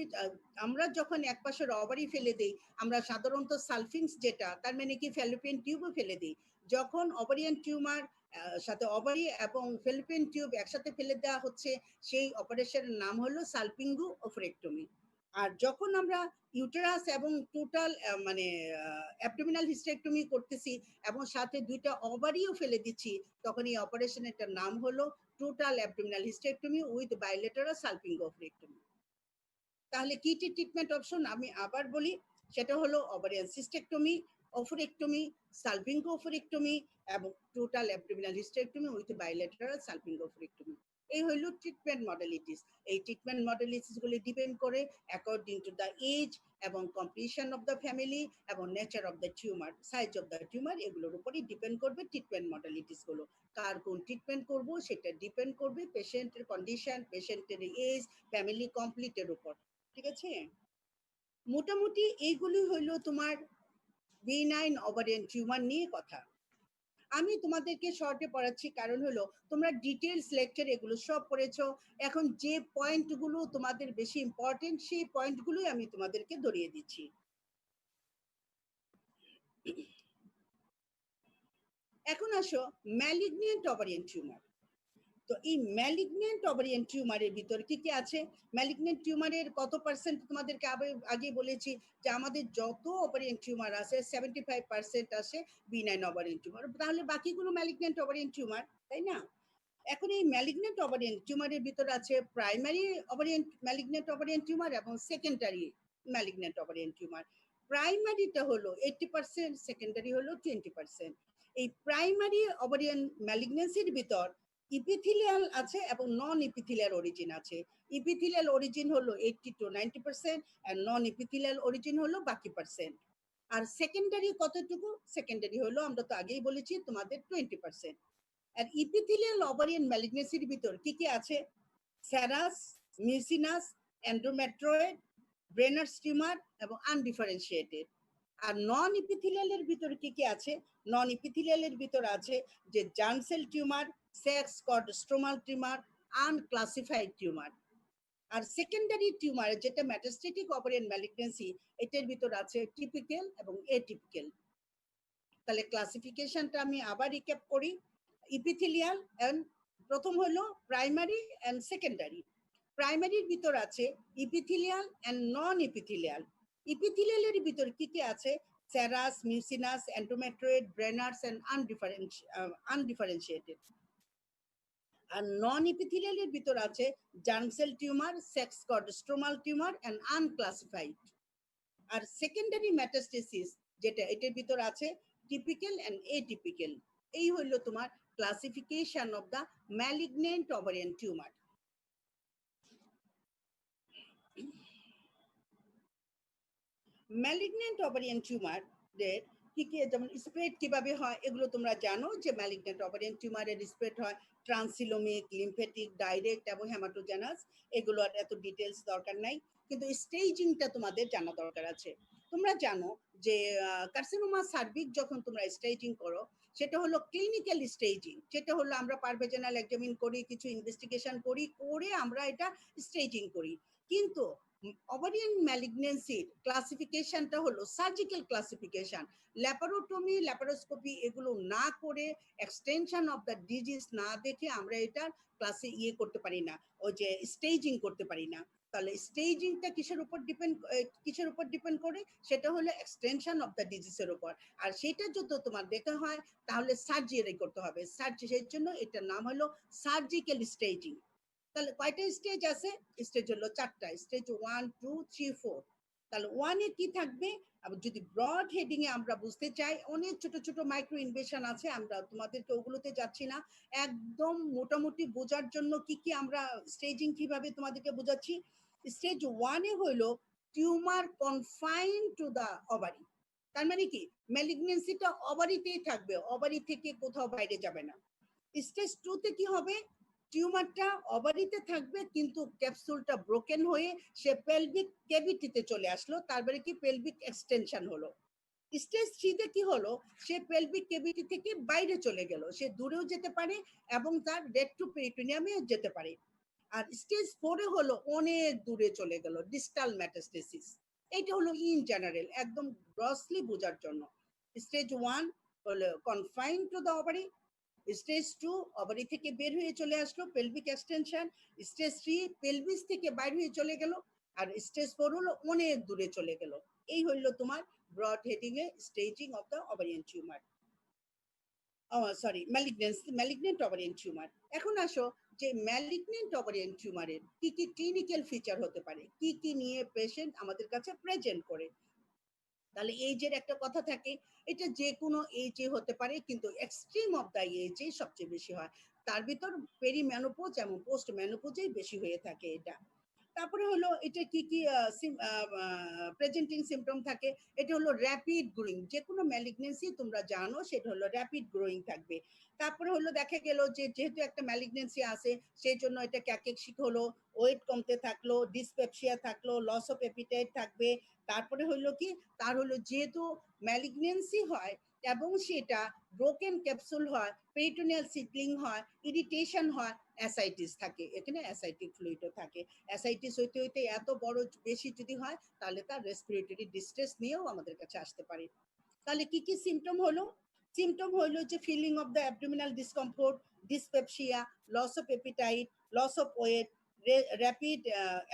আমরা যখন এক পাশের ওভারি ফেলে দেই, আমরা সাধারণত সালফিংস, যেটা তার মানে কি ফ্যালোপিয়ান টিউবও ফেলে দিই। যখন ওভারিয়ান টিউমার সাথে ওভারি এবং ফ্যালোপিয়ান টিউব একসাথে ফেলে দেওয়া হচ্ছে, সেই অপারেশনের নাম হলো সালফিঙ্গো অফুরেক্টমি। আর যখন আমরা ইউটেরাস এবং টোটাল মানে অ্যাবডোমিনাল হিস্টেরেক্টমি করতেছি এবং সাথে দুইটা ওভারিও ফেলে দিচ্ছি, তখন এই অপারেশনের নাম হলো total abdominal hysterectomy with bilateral salpingo oophorectomy. তাহলে কি কি ট্রিটমেন্ট অপশন আমি আবার বলি, সেটা হলো ওভারিয়ান সিস্টেক্টমি, অফুরেক্টমি, সালফিঙ্গো অফুরেক্টমি এবং total abdominal hysterectomy with bilateral salpingo oophorectomy. এই হইল ট্রিটমেন্ট মডালিটিস। এই ট্রিটমেন্ট মডালিটিস গুলি ডিপেন্ড করে অ্যাকর্ডিং টু দ্য এজ এবং কমপ্লিশন অফ দ্য ফ্যামিলি এবং nature of the tumour, size of the tumour, এগুলোর উপরই ডিপেন্ড করবে ট্রিটমেন্ট মডালিটিস গুলো। কার কোন ট্রিটমেন্ট করব সেটা ডিপেন্ড করবে পেশেন্টের কন্ডিশন, পেশেন্টের এজ, ফ্যামিলি কমপ্লিটের উপর। ঠিক আছে? মোটামুটি এইগুলি হইলো তোমার বেনাইন ওভারিয়ান টিউমার নিয়ে কথা। আমি তোমাদেরকে শর্টে পড়াচ্ছি, কারণ হলো তোমরা ডিটেলস লেকচার এগুলো সব পড়েছো। এখন যে পয়েন্টগুলো তোমাদের বেশি ইম্পর্টেন্ট, সেই পয়েন্টগুলোই আমি তোমাদেরকে ধরিয়ে দিচ্ছি। এখন আসো ম্যালিগনেন্ট ওভারিয়ান টিউমার। তো এই ম্যালিগনেন্ট ওভারিয়ান টিউমারের ভিতরে কি কি আছে? ম্যালিগনেন্ট টিউমারের কত পার্সেন্ট তোমাদেরকে আগে বলেছি যে আমাদের যত ওভারিয়ান টিউমার আছে 75% আসে বিনাইন ওভারিয়ান টিউমার, তাহলে বাকিগুলো ম্যালিগনেন্ট ওভারিয়ান টিউমার, তাই না? এখন এই ম্যালিগনেন্ট ওভারিয়ান টিউমারের ভিতরে আছে primary ovarian malignant ovarian tumour এবং সেকেন্ডারি ম্যালিগনেন্ট ওভারিয়ান টিউমার। প্রাইমারিটা হলো 80%, সেকেন্ডারি হলো 20%। এই প্রাইমারি ওভারিয়ান ম্যালিগনেন্সির ভিতর ইপিথিলিয়াল আছে এবং নন ইপিথিলিয়াল অরিজিন আছে। ইপিথিলিয়াল অরিজিন হলো 80 to 90% আর নন ইপিথিলিয়াল অরিজিন হলো বাকি পার্সেন্ট। আর সেকেন্ডারি কতটুকু? সেকেন্ডারি হলো আমরা তো আগেই বলেছি তোমাদের 20%। আর ইপিথেলিয়াল ওভারিয়ান ম্যালিগনেন্সির ভিতর কি কি আছে? Serous, mucinous, endometrioid, Brenner's tumour এবং আনডিফারেন্সিয়েটেড। আর নন ইপিথেলিয়ালের ভিতর কি কি আছে? নন ইপিথেলিয়ালের ভিতর আছে যে germ cell tumour, sex cord stromal tumour, unclassified tumour. আর সেকেন্ডারি টিউমার যেটা মেটাস্টেটিক ওভারিয়ান ম্যালিগনেন্সি, এটার ভিতর আছে টিপিক্যাল এবং এটিপিক্যাল। তাহলে ক্লাসিফিকেশনটা আমি আবার রিক্যাপ করি। ইপিথেলিয়াল এন্ড প্রথম হলো প্রাইমারি এন্ড সেকেন্ডারি। প্রাইমারির ভিতর আছে ইপিথেলিয়াল এন্ড নন ইপিথেলিয়াল। ইপিথেলিয়ালের ভিতর কি কি আছে? serous, mucinous, endometrioid, Brenner's, and undifferentiated. আর নন এপিথেলিয়ালের ভিতর আছে germ cell tumour, sex cord stromal tumour and unclassified. আর সেকেন্ডারি মেটাস্টেসিস যেটা এটার ভিতর আছে টিপিক্যাল অ্যান্ড এটিপিক্যাল। এই হইল তোমার classification of the malignant ovarian tumour. Malignant ovarian টিউমারের কি কি, যেমন স্প্রেড কিভাবে হয় এগুলো তোমরা জানো, যে ম্যালিগনেন্ট ওভারিয়ান টিউমারের স্প্রেড হয় ট্রান্সিলোমিক, লিম্ফেটিক, ডাইরেক্ট এবং হেমাটোজেনাস। এগুলোর এত ডিটেলস দরকার নাই, কিন্তু স্টেজিংটা তোমাদের জানা দরকার আছে। তোমরা জানো যে কার্সিনোমা সার্ভিক যখন তোমরা স্টেজিং করো সেটা হলো ক্লিনিক্যাল স্টেজিং, যেটা হলো আমরা পারভেজনাল এক্সামিন করি, কিছু ইনভেস্টিগেশন করি, করে আমরা এটা স্টেজিং করি। কিন্তু ওভারিয়ান ম্যালিগনেন্সির ক্লাসিফিকেশনটা হলো সার্জিক্যাল ক্লাসিফিকেশন। ল্যাপারোটমি, ল্যাপারোস্কোপি এগুলো না করে, এক্সটেনশন অফ দ্য ডিজিজ না দেখে আমরা এটা ক্লাসে করতে পারি না, ওই যে স্টেজিং করতে পারি না। তাহলে স্টেজিংটা কিসের উপর ডিপেন্ড করে? সেটা হলো এক্সটেনশন অফ দ্য ডিজিজের উপর। আর সেটা যদি তোমার দেখা হয় তাহলে সার্জারি করতে হবে। সেই জন্য এটার নাম হলো সার্জিক্যাল স্টেজিং। তাহলে কয়টা স্টেজ আছে? স্টেজ হলো 4টা, স্টেজ 1, 2, 3, 4। তাহলে 1 এ কি থাকবে? আবার যদি ব্রড হেডিং এ আমরা বুঝতে চাই, অনেক ছোট ছোট মাইক্রো ইনভেশন আছে, আমরা তোমাদেরকে ওগুলোতে যাচ্ছি না, একদম মোটামুটি বোঝার জন্য কি কি আমরা স্টেজিং কিভাবে তোমাদেরকে বোঝাচ্ছি। স্টেজ 1 এ হলো tumour confine to the ovary. তার মানে কি, ম্যালিগনেন্সিটা ওভারিতেই থাকবে, ওভারি থেকে কোথাও বাইরে যাবে না। স্টেজ 2 তে কি হবে? টিউমারটা ওভারিতে থাকবে কিন্তু ক্যাপসুলটা ব্রোকেন হয়ে সে পেলভিক ক্যাভিটিতে চলে আসলো, তারপরে কি পেলভিক এক্সটেনশন হলো। স্টেজ 3 তে কি হলো? সে পেলভিক ক্যাভিটি থেকে বাইরে চলে গেল, সে দূরেও যেতে পারে এবং তার রেট্রো পেরিটোনিয়ামে যেতে পারে। আর স্টেজ 4 এ হলো অনেক দূরে চলে গেল, ডিস্টাল মেটাস্টেসিস। এটা হলো ইন জেনারেল, একদম গ্রসলি বোঝার জন্য। স্টেজ 1 হলো confine to the ovary, stage 2 ovary থেকে বের হয়ে চলে আসলো, পেলভিক এক্সটেনশন। স্টেজ 3 পেলভিস থেকে বাইরে হয়ে চলে গেল। আর স্টেজ 4 হলো অনেক দূরে চলে গেল। এই হইল তোমার ব্রড হেডিং এ staging of the ovarian tumour, malignant ovarian tumour. এখন আসো যে ম্যালিগনেন্ট ওভারিয়ান টিউমারের কি কি ক্লিনিক্যাল ফিচার হতে পারে, কি কি নিয়ে পেশেন্ট আমাদের কাছে প্রেজেন্ট করে। তাহলে এইজের একটা কথা থাকে, এটা যে কোনো এজে হতে পারে, কিন্তু এক্সট্রিম অফ দ্য এজে সবচেয়ে বেশি হয়। তার ভিতর পেরিমেনোপজ এবং পোস্ট মেনোপোজেই বেশি হয়ে থাকে এটা। তারপরে হলো এটা কি কি প্রেজেন্টিং সিমটম থাকে। এটা হলো র্যাপিড গ্রোয়িং, যে কোনো ম্যালিগনেন্সি তোমরা জানো সেটা হলো র্যাপিড গ্রোয়িং থাকবে। তারপরে হলো দেখা গেল যে যেহেতু একটা ম্যালিগনেন্সি আছে সেই জন্য এটা ক্যাকেকশিক হলো, ওয়েট কমতে থাকলো, ডিসপেপসিয়া থাকলো, লস অফ অ্যাপিটাইট থাকবে। তারপরে হলো কি, তার হলো যেহেতু ম্যালিগনেন্সি হয় এবং সেটা ব্রোকেন ক্যাপসুল হয়, পেরিটোনিয়াল সিডলিং হয়, ইরিটেশন হয়, অ্যাসাইটিস থাকে, এখানে অ্যাসাইটিক ফ্লুইডও থাকে। অ্যাসাইটিস হইতে হইতে এত বড় বেশি যদি হয় তাহলে তার রেসপিরেটরি ডিস্ট্রেস নিয়েও আমাদের কাছে আসতে পারে। তাহলে কি কি সিমটম হলো? সিমটম হলো যে feeling of the abdominal discomfort, dyspepsia, loss of appetite, loss of weight, rapid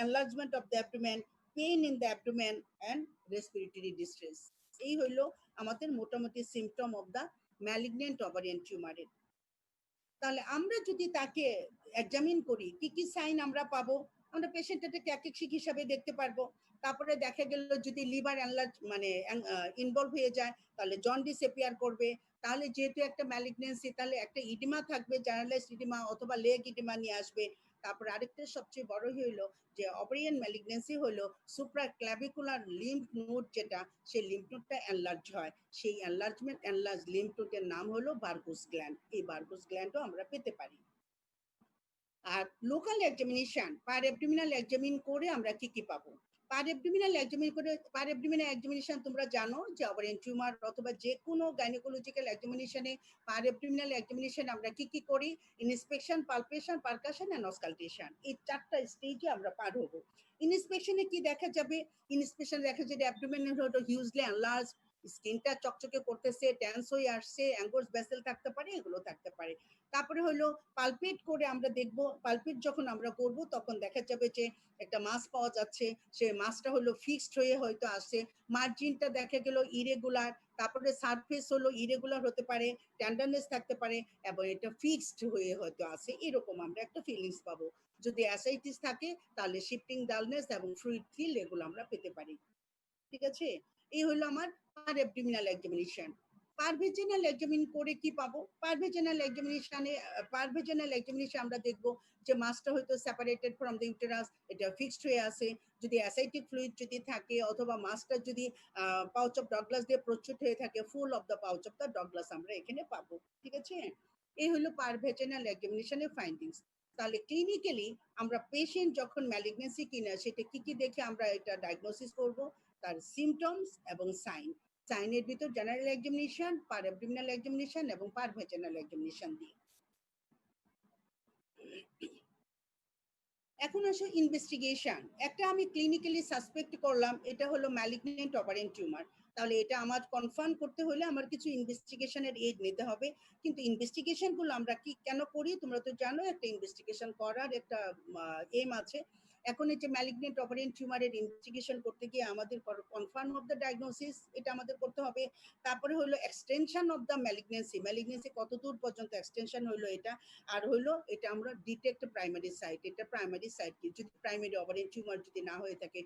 enlargement of the abdomen, pain in the abdomen and respiratory distress। এই হইল আমাদের মোটামুটি symptom of the malignant ovarian টিউমারের। তাহলে আমরা যদি তাকে এক্সামিন করি কি কি সাইন আমরা পাবো? আমরা পেশেন্টটাকে ক্যাকেকশিক হিসাবে দেখতে পারবো। তারপরে দেখা গেল যদি লিভার এনলার্জ মানে ইনভলভ হয়ে যায় তাহলে জন্ডিস অ্যাপিয়ার করবে। তাহলে যেহেতু একটা ম্যালিগনেন্সি তাহলে একটা ইডিমা থাকবে, জার্নালাইজড ইডিমা অথবা লেগ ইডিমা নিয়ে আসবে। তারপরে আরেকটা সবচেয়ে বড় হইলো যে ওভারিয়ান ম্যালিগনেন্সি হলো সুপ্রা ক্ল্যাভিকুলার লিম্ফ নোড, যেটা সেই লিম্ফ নোডটা এনলার্জ হয়, সেই এনলার্জ লিম্ফ নোডের নাম হলো বার্গুস গ্ল্যান্ড। এই বার্গুস গ্ল্যান্ডও আমরা পেতে পারি। আর লোকাল এক্সামিনেশন পার অ্যাবডোমিনাল এক্সামিন করে আমরা কি কি পাবো? পার অ্যাবডোমিনাল এক্সামিনেশন তোমরা জানো যে ওভারিয়ান টিউমার অথবা যে কোনো গাইনোকোলজিক্যাল এক্সামিনেশনে পার অ্যাবডোমিনাল এক্সামিনেশন আমরা কি কি করি? Inspection, palpation, percussion and auscultation, এই 4টা স্টেজে আমরা পার হবো। ইন্সপেকশনে কি দেখা যাবে? ইন্সপেকশন দেখা যাবে অ্যাবডোমিনাল হলো হিউজলি এনলার্জ, স্কিনটা চকচকে করতেছে, ট্যান্স হয়ে আসছে, অ্যাঙ্গোস ভেসেল থাকতে পারে, এগুলো থাকতে পারে। তারপরে হলো পালপেট করে আমরা দেখব, পালপেট যখন আমরা করব তখন দেখা যাবে যে একটা মাস পাওয়া যাচ্ছে, সেই মাসটা হলো ফিক্সড হয়ে হয়তো আসছে, মার্জিনটা দেখা গেল ইরেগুলার, তারপরে সারফেস হলো ইরেগুলার হতে পারে, টেন্ডারনেস থাকতে পারে, এবং এটা ফিক্সড হয়ে হয়তো আছে, এরকম আমরা একটা ফিলিংস পাবো। যদি অ্যাসাইটিস থাকে তাহলে শিফটিং ডালনেস এবং ফ্লুইড ফিল এগুলো আমরা পেতে পারি। ঠিক আছে? এই হলো আমার পার অ্যাবডোমিনাল এক্সামিনেশন। পার ভেজিনাল এক্সামিন করে কি পাবো? পার ভেজিনাল এক্সামিনেশন আমরা দেখব যে মাসটা হয়তো সেপারেটেড ফ্রম দ্য ইউটেরাস, এটা ফিক্সড হয়ে আছে। যদি অ্যাসাইটিক ফ্লুইড যদি থাকে, অথবা মাসটা যদি পাউচ অফ ডগলাস দিয়ে প্রস্তুত হয়ে থাকে, full of the pouch of the Douglas আমরা এখানে পাবো। ঠিক আছে? এই হলো পার ভেজিনাল এক্সামিনেশনের ফাইন্ডিংস। তাহলে ক্লিনিক্যালি আমরা পেশেন্ট যখন ম্যালিগনেন্সি কিনা সেটা কি কি দেখে আমরা এটা ডায়াগনোসিস করব, তার সিমটমস এবং সাইন। সাইনের ভিতর জেনারেল এক্সামিনেশন, পার অ্যাবডোমিনাল এক্সামিনেশন এবং পার ভেজিনাল এক্সামিনেশন দিই। এখন আসো ইনভেস্টিগেশন। একটা আমি ক্লিনিক্যালি সাসপেক্ট করলাম, এটা হলো ম্যালিগনেন্ট ওভারিয়ান টিউমার। তাহলে এটা আমার কনফার্ম করতে হলে আমার কিছু ইনভেস্টিগেশনের এড নিতে হবে। কিন্তু ইনভেস্টিগেশন গুলো আমরা কি কেন করি তোমরা তো জানো, একটা ইনভেস্টিগেশন করার একটা এম আছে। এখন এই যে ম্যালিগনেন্ট ওভারিয়ান টিউমারের ইনভেস্টিগেশন করতে গিয়ে আমাদের কনফার্ম অফ দ্য ডায়াগনোসিস এটা আমাদের করতে হবে। তারপরে হলো extension of the malignancy, malignancy কতদূর পর্যন্ত এক্সটেনশন হলো এটা। আর হলো এটা আমরা ডিটেক্ট প্রাইমারি সাইট, এটা প্রাইমারি সাইট কি, যদি প্রাইমারি ওভারিয়ান টিউমার যদি না হয়ে থাকে,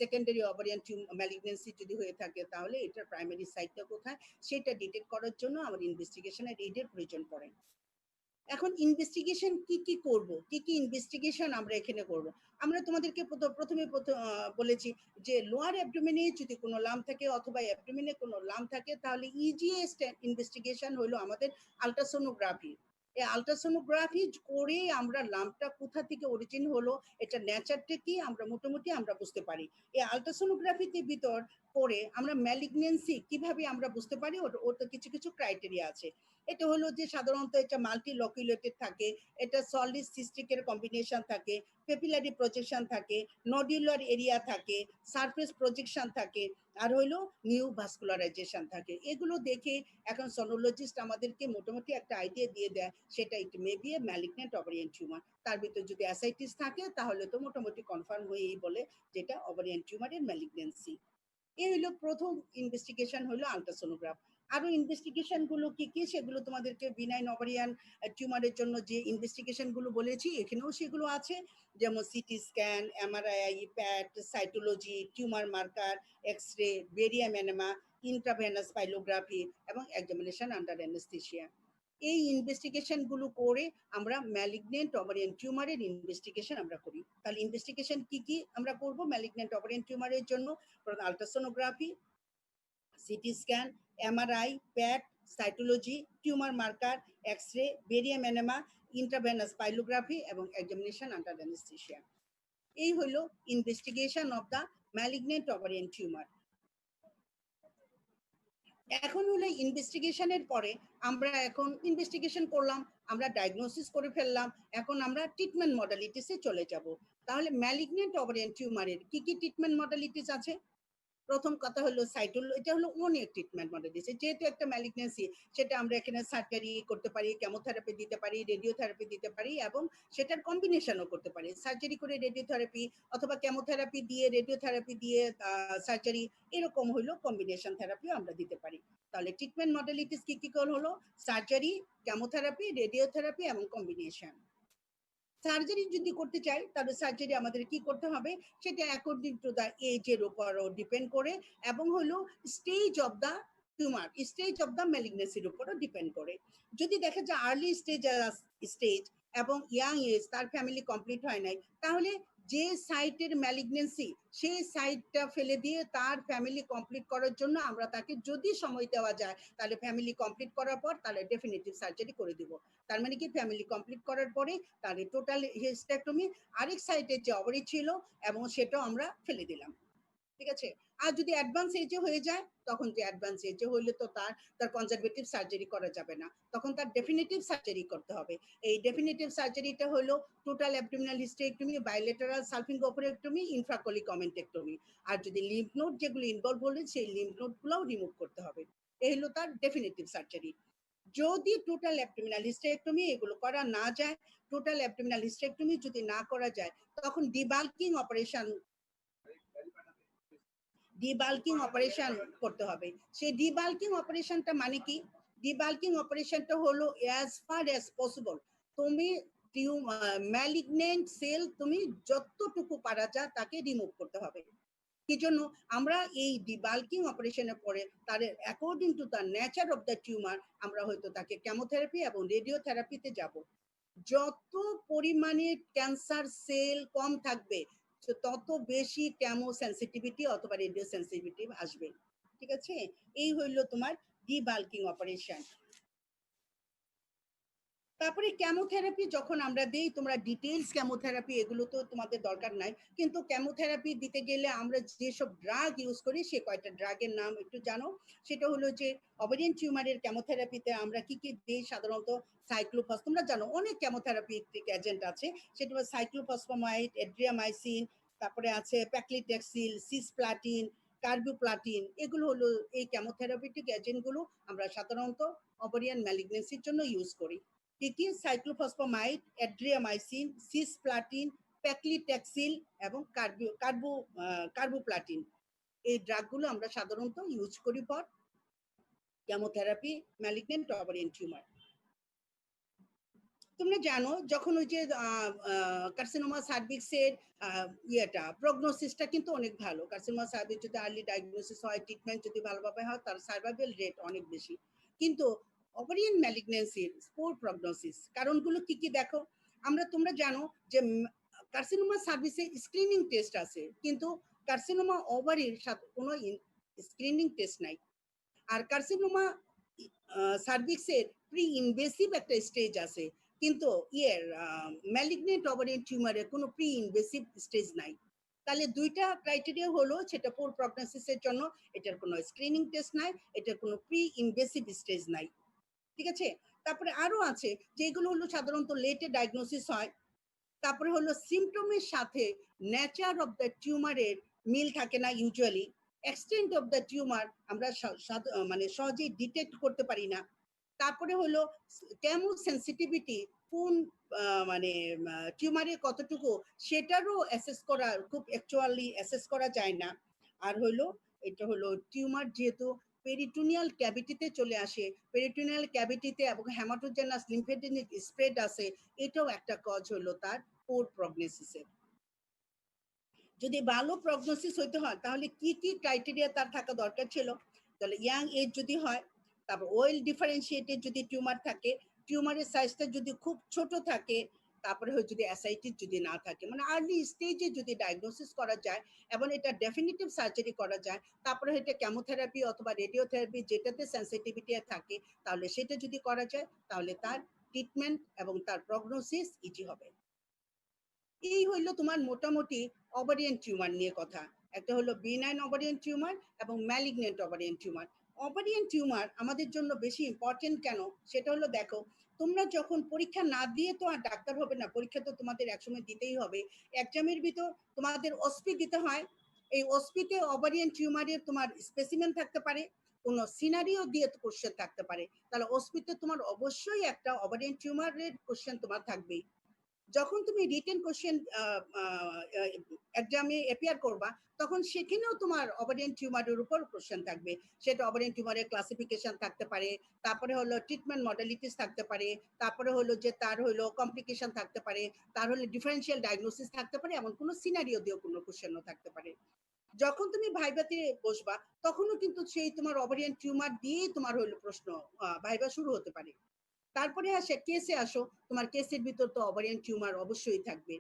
সেকেন্ডারি ওভারিয়ান ম্যালিগনেন্সি যদি হয়ে থাকে, তাহলে এটার প্রাইমারি সাইটটা কোথায় সেটা ডিটেক্ট করার জন্য আমার ইনভেস্টিগেশনের এইডের প্রয়োজন পড়ে। এখন ইনভেস্টিগেশন কি কি করব, কি কি ইনভেস্টিগেশন আমরা এখানে করব। আমরা তোমাদেরকে প্রথমে বলেছি যে লোয়ার অ্যাবডোমেনে যদি কোনো লাম থাকে অথবা অ্যাবডোমেনে কোনো লাম থাকে, তাহলে ইজিয়েস্ট ইনভেস্টিগেশন হলো আমাদের আলট্রাসোনোগ্রাফি। এই আলট্রাসোনোগ্রাফি করে আমরা লামটা কোথা থেকে অরিজিন হলো, এটা নেচারটা কি আমরা মোটামুটি আমরা বুঝতে পারি। এই আলট্রাসোনোগ্রাফিতে ভিতর করে আমরা ম্যালিগনেন্সি কিভাবে আমরা বুঝতে পারি, ওর তো কিছু কিছু ক্রাইটেরিয়া আছে। এটা হলো যে সাধারণত এটা মাল্টি লকুলেটেড থাকে, এটা সলিড সিস্টিকের কম্বিনেশন থাকে, পেপিলারি প্রজেকশন থাকে, নডিউলার এরিয়া থাকে, সারফেস প্রজেকশন থাকে, আর হইলো নিউ ভাস্কুলারাইজেশন থাকে। এগুলো দেখে এখন সনোলজিস্ট আমাদেরকে মোটামুটি একটা আইডিয়া দিয়ে দেয় সেটা it may be a malignant ovarian tumour. তার ভিতর যদি অ্যাসাইটিস থাকে তাহলে তো মোটামুটি কনফার্ম হয়েই বলে যেটা ওভারিয়ান টিউমারের ম্যালিগনেন্সি। এই হলো প্রথম ইনভেস্টিগেশন হলো আলট্রাসোনোগ্রাফ। আরো ইনভেস্টিগেশন গুলো কি কি সেগুলো তোমাদেরকে বিনাইন ওভারিয়ান টিউমারের জন্য যে ইনভেস্টিগেশন গুলো বলেছি এখানেও সেগুলো আছে, যেমন CT scan, MRI, PET, cytology, tumour marker, X ray, barium enema, intravenous pyelography এবং এক্সামিনেশন আন্ডার অ্যানেস্থেসিয়া। এই ইনভেস্টিগেশন গুলো করে আমরা ম্যালিগনেন্ট ওভারিয়ান টিউমারের ইনভেস্টিগেশন আমরা করি। তাহলে ইনভেস্টিগেশন কি কি আমরা করব ম্যালিগনেন্ট ওভারিয়ান টিউমারের জন্য? Ultrasonography, CT scan, MRI, PET, cytology, tumour marker, X ray, barium enema, intravenous pyelography এবং এক্সামিনেশন আন্ডার অ্যানেস্থেসিয়া। এই হলো investigation of the malignant ovarian tumour. এখন হলো ইনভেস্টিগেশনের পরে আমরা এখন ইনভেস্টিগেশন করলাম, আমরা ডায়াগনোসিস করে ফেললাম, এখন আমরা ট্রিটমেন্ট মডালিটিসে চলে যাব। তাহলে ম্যালিগনেন্ট ওভারিয়ান টিউমারের কি কি ট্রিটমেন্ট মডালিটিস আছে? প্রথম কথা হলো এটা হলো অনেক ট্রিটমেন্ট মডেল দিয়েছে, যেহেতু একটা ম্যালিগনেন্সি সেটা আমরা এখানে সার্জারি করতে পারি, কেমোথেরাপি দিতে পারি, রেডিওথেরাপি দিতে পারি, এবং সেটার কম্বিনেশনও করতে পারি, সার্জারি করে রেডিওথেরাপি অথবা কেমোথেরাপি দিয়ে রেডিওথেরাপি দিয়ে সার্জারি, এরকম হলো কম্বিনেশন থেরাপিও আমরা দিতে পারি। তাহলে ট্রিটমেন্ট মডেলিটিস কি কি হলো? সার্জারি, কেমোথেরাপি, রেডিওথেরাপি এবং কম্বিনেশন। সার্জারি যদি করতে চাই তাহলে সার্জারি আমাদের কি করতে হবে সেটা অ্যাকর্ডিং টু দ্য এজের উপরও ডিপেন্ড করে, এবং হলো stage of the tumour, stage of the ম্যালিগনেন্সির উপরও ডিপেন্ড করে। যদি দেখা যায় আর্লি স্টেজ এবং ইয়াং এজ, তার ফ্যামিলি কমপ্লিট হয় নাই, তাহলে যে সাইটের ম্যালিগনেন্সি সেই সাইটটা ফেলে দিয়ে তার ফ্যামিলি কমপ্লিট করার জন্য আমরা তাকে যদি সময় দেওয়া যায় তাহলে ফ্যামিলি কমপ্লিট করার পর তাহলে ডেফিনেটিভ সার্জারি করে দিব। তার মানে কি ফ্যামিলি কমপ্লিট করার পরে তাহলে টোটাল হিস্টেক্টমি, আরেক সাইডে যে অবরি ছিল এবং সেটাও আমরা ফেলে দিলাম। ঠিক আছে? আর যদি অ্যাডভান্স এজে হয়ে যায়, তখন যে অ্যাডভান্স এজে হইলে তো তার কনজারভেটিভ সার্জারি করা যাবে না। তখন তার ডেফিনিটিভ সার্জারি করতে হবে। এই ডেফিনিটিভ সার্জারিটা হলো টোটাল অ্যাবডোমিনাল হিস্টেরেক্টমি, বাইলেটারাল সালপিঙ্গোপরেক্টমি, ইনফ্রাকলিক অমেন্টেক্টমি। আর যদি লিম্ফ নোড যেগুলো ইনভলভ হলে সেই লিম্ফ নোড গুলোও রিমুভ করতে হবে। এই হলো তার ডেফিনিটিভ সার্জারি। যদি টোটাল অ্যাবডোমিনাল হিস্টেরেক্টমি এগুলো করা না যায়, টোটাল অ্যাবডোমিনাল হিস্টেরেক্টমি যদি না করা যায়, তখন ডিবাল্কিং অপারেশন করতে হবে। সেই ডিবাল্কিং অপারেশনটা মানে কি? ডিবাল্কিং অপারেশনটা হলো অ্যাজ ফার অ্যাজ পসিবল তুমি ম্যালিগনেন্ট সেল তুমি যতটুকু পারা যায় তাকে রিমুভ করতে হবে। কি জন্য? আমরা এই ডিবাল্কিং অপারেশনের পরে তার according to the nature of the tumour আমরা হয়তো তাকে কেমোথেরাপি এবং রেডিওথেরাপিতে যাব। যত পরিমাণে ক্যান্সার সেল কম থাকবে তত বেশি কেমো সেন্সিটিভিটি অথবা রেডিও সেন্সিটিভিটি আসবে। ঠিক আছে? এই হইলো তোমার ডিবাল্কিং অপারেশন। তারপরে কেমোথেরাপি যখন আমরা দেই, তোমরা ডিটেইলস কেমোথেরাপি এগুলো তো তোমাদের দরকার নাই, কিন্তু কেমোথেরাপি দিতে গেলে আমরা যেসব ড্রাগ ইউজ করি সে কয়টা ড্রাগের নাম একটু জানো। সেটা হলো যে ওভারিয়ান টিউমারের কেমোথেরাপিতে আমরা কি কি দিই সাধারণত? সাইক্লোফস, তোমরা জানো অনেক কেমোথেরাপিউটিক এজেন্ট আছে, সেটা হলো সাইক্লোফসফামাইড, এড্রিয়ামাইসিন, তারপরে আছে প্যাক্লিটেক্সিল, সিসপ্লাটিন, কার্বোপ্লাটিন। এগুলো হলো এই কেমোথেরাপিউটিক এজেন্টগুলো আমরা সাধারণত ওভারিয়ান ম্যালিগনেন্সির জন্য ইউজ করি। কি কি? সাইক্লোফসফামাইড, এড্রিয়ামাইসিন, সিসপ্লাটিন, প্যাক্লিট্যাক্সিল এবং কার্বোপ্লাটিন। এই ড্রাগগুলো আমরা সাধারণত ইউজ করি for chemotherapy malignant ovarian tumour. তোমরা জানো যখন ওই যে কার্সিনোমা সার্ভিক্সের ইয়েটা প্রগনোসিসটা কিন্তু অনেক ভালো। কার্সিনোমা সার্ভিক্স যদি আর্লি ডায়াগনোসিস হয়, ট্রিটমেন্ট যদি ভালোভাবে হয়, তার সার্ভাইভাল রেট অনেক বেশি। কিন্তু ওভারিয়ান ম্যালিগনেন্সির পোর প্রগনোসিস কারণগুলো কি কি দেখো। তোমরা জানো যে কার্সিনোমা সার্ভিসে স্ক্রিনিং টেস্ট আছে, কিন্তু কার্সিনোমা ওভারির সাথে কোনো স্ক্রিনিং টেস্ট নাই। আর কার্সিনোমা সার্ভিক্সের প্রি ইনভেসিভ একটা স্টেজ আছে, কিন্তু ম্যালিগনেন্ট ওভারিয়ান টিউমারের কোনো প্রি ইনভেসিভ স্টেজ নাই। তাহলে দুইটা ক্রাইটেরিয়া হলো, সেটা পোর প্রগনোসিসের জন্য এটার কোনো স্ক্রিনিং টেস্ট নাই, এটার কোনো প্রি ইনভেসিভ স্টেজ নাই। ঠিক আছে? তারপরে আরো আছে যেগুলো হলো সাধারণত লেটে ডায়াগনোসিস হয়। তারপরে হলো সিমটমের সাথে নেচার অফ দ্য টিউমারের মিল থাকে না usually. Extent of the tumour আমরা মানে সহজেই ডিটেক্ট করতে পারি না। তারপরে হলো কেমো সেন্সিটিভিটি কোন মানে টিউমারের কতটুকু সেটারও অ্যাসেস করা খুব অ্যাকচুয়ালি অ্যাসেস করা যায় না। আর হলো এটা হলো টিউমার যেহেতু পেরিটোনিয়াল ক্যাভিটিতে চলে আসে, পেরিটোনিয়াল ক্যাভিটিতে এবং হ্যামাটোজেনাস লিম্ফেডেনিক স্প্রেড আছে, এটাও একটা কজ হলো তার পোর প্রগনোসিসের। যদি ভালো প্রগনোসিস হইতে হয় তাহলে কি কি ক্রাইটেরিয়া তার থাকা দরকার ছিল? তাহলে ইয়াং এজ যদি হয়, তারপর ওয়েল ডিফারেন্সিয়েটেড যদি টিউমার থাকে, টিউমারের সাইজটা যদি খুব ছোট থাকে, তারপরে যদি অ্যাসাইটিস যদি না থাকে, মানে আর্লি স্টেজে যদি ডায়াগনোসিস করা যায় এবং এটা ডেফিনিটিভ সার্জারি করা যায়, তারপরে এটা কেমোথেরাপি অথবা রেডিওথেরাপি যেটাতে সেন্সিটিভিটি থাকে, তাহলে সেটা যদি করা যায় তাহলে তার ট্রিটমেন্ট এবং তার প্রগনোসিস ইজি হবে। এই হইলো তোমার মোটামুটি ওভারিয়ান টিউমার নিয়ে কথা। একটা হলো বিনাইন ওভারিয়ান টিউমার এবং malignant ovarian tumour. Ovarian tumour আমাদের জন্য বেশি ইম্পর্টেন্ট কেন? সেটা হলো দেখো, তোমরা যখন পরীক্ষা না দিয়ে তো আর ডাক্তার হবে না, পরীক্ষা তো তোমাদের একসময় দিতেই হবে। এক্সামের ভিতর তোমাদের ওসপি দিতে হয়। এই ওসপিতে ওভারিয়ান টিউমারের তোমার স্পেসিমেন থাকতে পারে, কোনো সিনারিও দিয়ে কোশ্চেন থাকতে পারে। তাহলে ওসপিতে তোমার অবশ্যই একটা ওভারিয়ান টিউমারের কোশ্চেন তোমার থাকবেই। যখন তুমি রিটেন কোশ্চেন এক্সামে অ্যাপিয়ার করবা, তখন সেখানেও তোমার ওভারিয়ান টিউমারের উপর কোশ্চেন থাকবে। সেটা ওভারিয়ান টিউমারের ক্লাসিফিকেশন থাকতে পারে, তারপরে হলো ট্রিটমেন্ট মডালিটিস থাকতে পারে, তারপরে হলো যে তার হলো কমপ্লিকেশন থাকতে পারে, তার হলো ডিফারেন্সিয়াল ডায়াগনোসিস থাকতে পারে, এমন কোনো সিনারিও দিয়েও কোনো কোশ্চেনও থাকতে পারে। যখন তুমি ভাইভাতে বসবা তখনও কিন্তু সেই তোমার ওভারিয়ান টিউমার দিয়েই তোমার হলো প্রশ্ন ভাইভা শুরু হতে পারে। তারপরে কেসে আসো, তোমার কেসের ভিতর তো ওভারিয়ান টিউমার অবশ্যই থাকবে।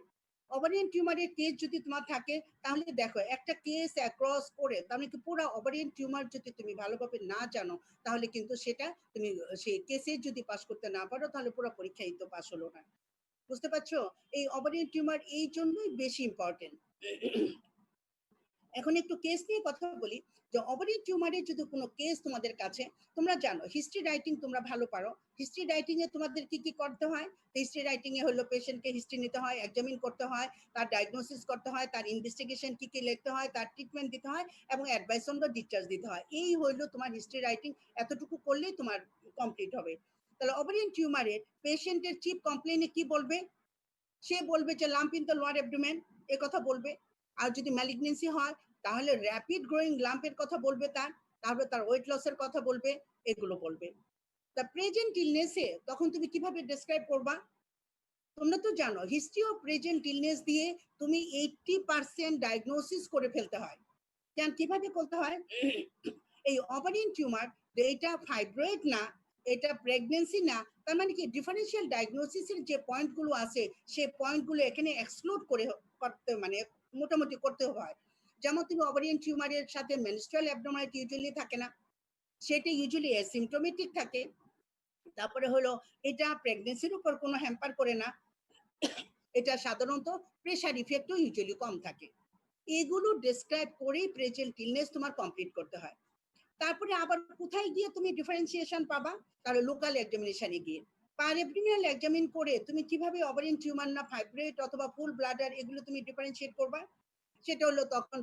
ওভারিয়ান টিউমারের কেস যদি তোমার থাকে, তাহলে দেখো একটা কেস অ্যাক্রস করে তাহলে কি পুরো ওভারিয়ান টিউমার যদি তুমি ভালোভাবে না জানো, তাহলে কিন্তু সেটা তুমি সেই কেসে যদি পাস করতে না পারো, তাহলে পুরো পরীক্ষাই তো পাস হলো না। বুঝতে পারছো? এই ওভারিয়ান টিউমার এই জন্যই বেশি ইম্পর্টেন্ট। এখন একটু কেস নিয়ে কথা বলি, যে ওভারিয়ান টিউমারের যদি কোনো কেস তোমাদের কাছে, তোমরা জানো হিস্ট্রি রাইটিং তোমরা ভালো পারো, হিস্ট্রি রাইটিং এ তোমাদের কি কি করতে হয়? হিস্ট্রি রাইটিং এ হলো পেশেন্টকে হিস্ট্রি নিতে হয়, এক্সামিন করতে হয়, তার ডায়াগনোসিস করতে হয়, তার ইনভেস্টিগেশন কি কি লিখতে হয়, তার ট্রিটমেন্ট দিতে হয় এবং অ্যাডভাইস অন দ্য ডিসচার্জ দিতে হয়। এই হইলো তোমার হিস্ট্রি রাইটিং, এতটুকু করলেই তোমার কমপ্লিট হবে। তাহলে ওভারিয়ান টিউমারের পেশেন্টের চিফ কমপ্লেইনে কি বলবে? সে বলবে যে lump in the lower abdomen, এ কথা বলবে। আর যদি ম্যালিগনেন্সি হয় তাহলে র্যাপিড গ্রোয়িং লাম্পের কথা বলবে, তারপরে তার ওয়েট লসের কথা বলবে, এগুলো বলবে। দ্য প্রেজেন্ট ইলনেসে তখন তুমি কিভাবে ডেসক্রাইব করবা? তোমরা তো জানো হিস্ট্রি অফ প্রেজেন্ট ইলনেস দিয়ে তুমি 80% ডায়াগনোসিস করে ফেলতে হয়। কেন কিভাবে করতে হয়? এই ওভারিয়ান টিউমার, এটা ফাইব্রয়েড না, এটা প্রেগন্যান্সি না, তার মানে কি ডিফারেন্সিয়াল ডায়াগনোসিসের যে পয়েন্টগুলো আছে সেই পয়েন্টগুলো এখানে এক্সক্লুড করে করতে মানে মোটামুটি করতে হয়। যেমন তুমি ওভারিয়ান টিউমারের সাথে মেনস্ট্রুয়াল অ্যাবনর্মালিটি ইউজুয়ালি থাকে না, সেটা ইউজুয়ালি অ্যাসিম্পটোমেটিক থাকে। তারপরে হলো এটা প্রেগন্যান্সির উপর কোনো হ্যাম্পার করে না, এটা সাধারণত প্রেশার ইফেক্টও ইউজুয়ালি কম থাকে। এগুলো ডেসক্রাইব করেই প্রেজেন্ট ইলনেস তোমার কমপ্লিট করতে হয়। তারপরে আবার কোথায় গিয়ে তুমি ডিফারেন্সিয়েশন পাবা? তাহলে লোকাল এক্সামিনেশনে গিয়ে পার অ্যাবডোমিনাল এক্সামিন করে তুমি কিভাবে ওভারিয়ান টিউমার না ফাইব্রয়েড অথবা ফুল ব্লাডার এগুলো তুমি ডিফারেন্সিয়েট করবা? সেটা হলো তখন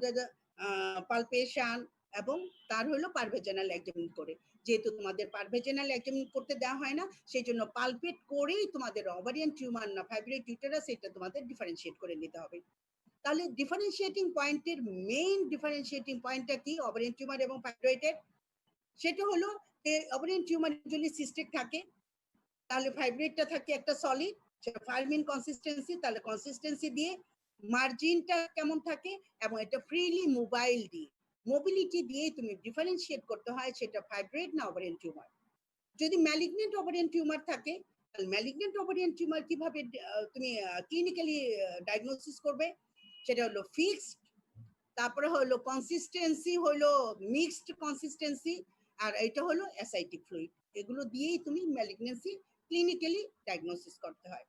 পালপেশন এবং তার হলো পারভেজেনাল এক্সামিন করে। যেহেতু তোমাদের পারভেজেনাল এক্সামিন করতে দেওয়া হয় না, সেই জন্য পালপেট করেই তোমাদের ওভারিয়ান টিউমার না ফাইব্রয়েড ইউটেরাস এটা তোমাদের ডিফারেন্সিয়েট করে নিতে হবে। তাহলে ডিফারেন্সিয়েটিং পয়েন্টের মেইন ডিফারেন্সিয়েটিং পয়েন্টটা কি ওভারিয়ান টিউমার এবং ফাইব্রয়েডের? সেটা হলো যে ওভারিয়ান টিউমার ইউজুয়ালি সিস্টিক থাকে, তাহলে ফাইব্রয়েডটা থাকে একটা সলিড, সেটা ফার্মিন কনসিস্টেন্সি, তাহলে কনসিস্টেন্সি দিয়ে মার্জিনটা কেমন থাকে এবং এটা ফ্রিলি মোবাইল দিয়ে মোবিলিটি দিয়ে তুমি ডিফারেন্সিয়েট করতে হয় সেটা ফাইব্রয়েড না ওভারিয়ান টিউমার। যদি ম্যালিগনেন্ট ওভারিয়ান টিউমার থাকে, তাহলে ম্যালিগনেন্ট ওভারিয়ান টিউমার কিভাবে তুমি ক্লিনিক্যালি ডায়াগনোসিস করবে? সেটা হলো ফিক্সড, তারপরে হলো কনসিস্টেন্সি হলো মিক্সড কনসিস্টেন্সি, আর এটা হলো অ্যাসাইটিক ফ্লুইড। এগুলো দিয়েই তুমি ম্যালিগনেন্সি ক্লিনিক্যালি ডায়াগনোসিস করতে হয়।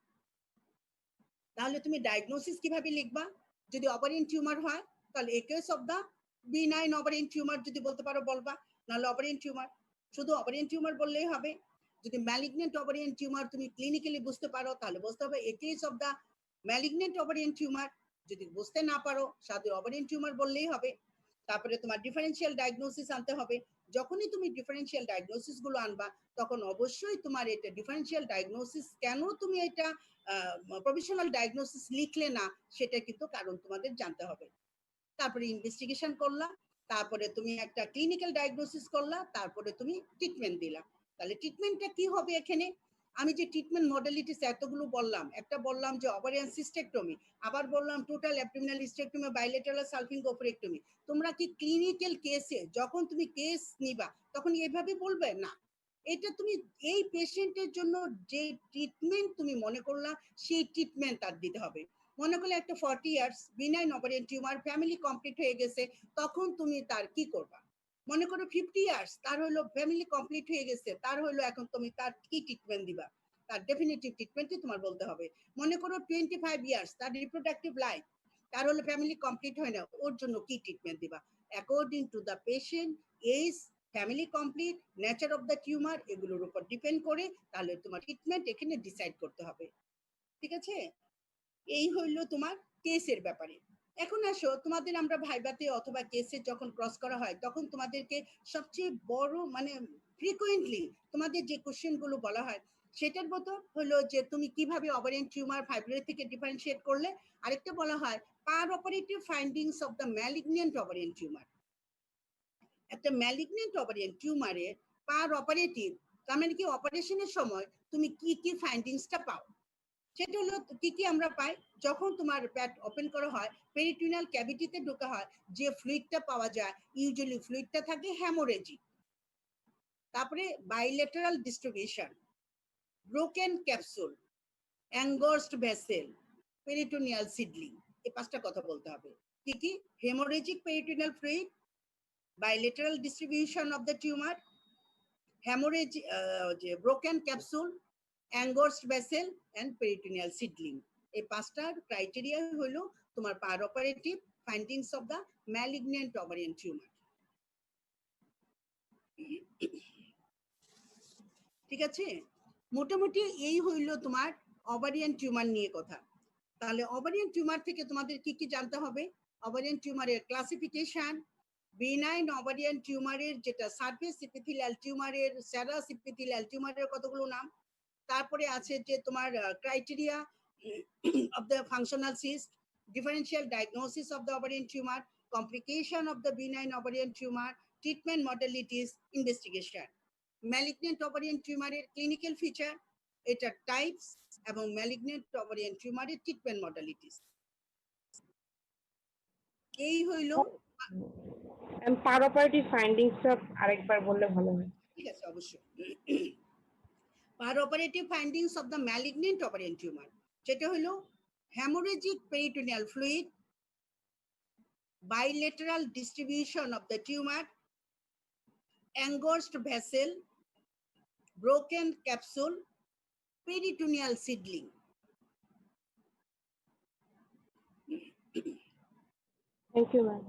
তাহলে তুমি ডায়াগনোসিস কিভাবে লিখবা? যদি ওভারিয়ান টিউমার হয় তাহলে case of the benign ovarian tumour যদি বলতে পারো বলবা, নাহলে ওভারিয়ান টিউমার, শুধু ওভারিয়ান টিউমার বললেই হবে। যদি ম্যালিগনেন্ট ওভারিয়ান টিউমার তুমি ক্লিনিক্যালি বুঝতে পারো তাহলে বুঝতে হবে case of the malignant ovarian tumour. যদি বুঝতে না পারো সাধারণ ওভারিয়ান টিউমার বললেই হবে। তারপরে তোমার ডিফারেন্সিয়াল ডায়াগনোসিস আনতে হবে। যখনই তুমি ডিফারেন্সিয়াল ডায়াগনোসিস গুলো আনবা তখন অবশ্যই তোমার এটা ডিফারেন্সিয়াল ডায়াগনোসিস কেন তুমি এটা প্রফেশনাল ডায়াগনোসিস লিখলে না সেটা কিন্তু কারণ তোমাদের জানতে হবে। তারপরে ইনভেস্টিগেশন করলা, তারপরে তুমি একটা ক্লিনিক্যাল ডায়াগনোসিস করলা, তারপরে তুমি ট্রিটমেন্ট দিলা। তাহলে ট্রিটমেন্টটা কি হবে এখানে? আমি যে ট্রিটমেন্ট মডালিটিস এতগুলো বললাম, একটা বললাম যে ওভারিয়ান সিস্টেক্টমি, আবার বললাম টোটাল অ্যাবডোমিনাল হিস্টেক্টমি, বাইলেটারাল সালফিং ওভারেক্টমি। তোমরা কি ক্লিনিক্যাল কেসে যখন তুমি কেস নিবা তখন এইভাবে বলবে না, এটা তুমি এই পেশেন্টের জন্য যে ট্রিটমেন্ট তুমি মনে করলা সেই ট্রিটমেন্ট তার দিতে হবে। মনে করলে একটা 40 years benign ovarian tumour family complete হয়ে গেছে, তখন তুমি তার কি করবা? মনে করো 50 ইয়ার্স তার হলো ফ্যামিলি কমপ্লিট হয়ে গেছে, তার হলো এখন তুমি তার কি ট্রিটমেন্ট দিবা? তার ডেফিনিটিভ ট্রিটমেন্টই তোমার বলতে হবে। মনে করো 25 ইয়ার্স তার রিপ্রোডাক্টিভ লাইফ, তার হলো ফ্যামিলি কমপ্লিট হয় না, ওর জন্য কি ট্রিটমেন্ট দিবা? According to the patient age, family complete, nature of the tumour, এগুলোর উপর ডিপেন্ড করে তাহলে তোমার ট্রিটমেন্ট এখানে ডিসাইড করতে হবে। ঠিক আছে? এই হইল তোমার কেসের ব্যাপারে। এখন আসো তোমাদের আমরা ভাইবাতে অথবা কেসে যখন ক্রস করা হয় তখন তোমাদেরকে সবচেয়ে বড় মানে ফ্রিকুয়েন্টলি তোমাদের যে কোশ্চেন গুলো বলা হয় সেটার মতো হলো যে তুমি কিভাবে ওভারিয়ান টিউমার ফাইব্রয়েড থেকে ডিফারেন্সিয়েট করলে। আরেকটা বলা হয় per operative findings of the malignant ovarian tumour. একটা ম্যালিগনেন্ট ওভারিয়ান টিউমারের পার অপারেটিভ, তার মানে কি অপারেশনের সময় তুমি কি কি ফাইন্ডিংসটা পাও? সেটা হলো কি কি আমরা পাই? যখন তোমার প্যাট ওপেন করা হয়, পেরিটোনিয়াল ক্যাভিটিতে ঢোকা হয়, যে ফ্লুইডটা পাওয়া যায় ইউজুয়ালি ফ্লুইডটা থাকে হ্যামোরেজিক। তারপরে bilateral distribution, broken capsule, engorged vessel, peritoneal seedling. এই পাঁচটা কথা বলতে হবে। কি কি? Haemorrhagic peritoneal fluid, bilateral distribution of the tumor, hemorrhage, broken capsule, engorged vessel and peritoneal seedling। এই পাঁচটার ক্রাইটেরিয়া হলো তোমার পার operative findings of the malignant ovarian tumor. ঠিক আছে, মোটামুটি এই হইল তোমার ওভারিয়ান টিউমার নিয়ে কথা। তাহলে ওভারিয়ান টিউমার থেকে তোমাদের কি কি জানতে হবে? ওভারিয়ান টিউমারের ক্লাসিফিকেশন, বেনাইন ওভারিয়ান টিউমারের যেটা সারফেস এপিথেলিয়াল টিউমারের, সেরাস এপিথেলিয়াল টিউমারের কতগুলো নাম, তারপরে আছে যে তোমার criteria of the functional cyst, differential diagnosis of the ovarian tumor, complication of the benign ovarian tumor, treatment modalities, investigation. Malignant ovarian tumor clinical feature, এটা types এবং malignant ovarian tumor treatment modalities. এই হইল পার-অপারেটিভ ফাইন্ডিংস আরেকবার বললে ভালো হয়। ঠিক আছে, অবশ্যই। Per operative findings of the malignant ovarian tumour যেটা হলো hemorrhagic peritoneal fluid, bilateral distribution of the tumor, engorged vessel, broken capsule, peritoneal seedling. Thank you ma'am.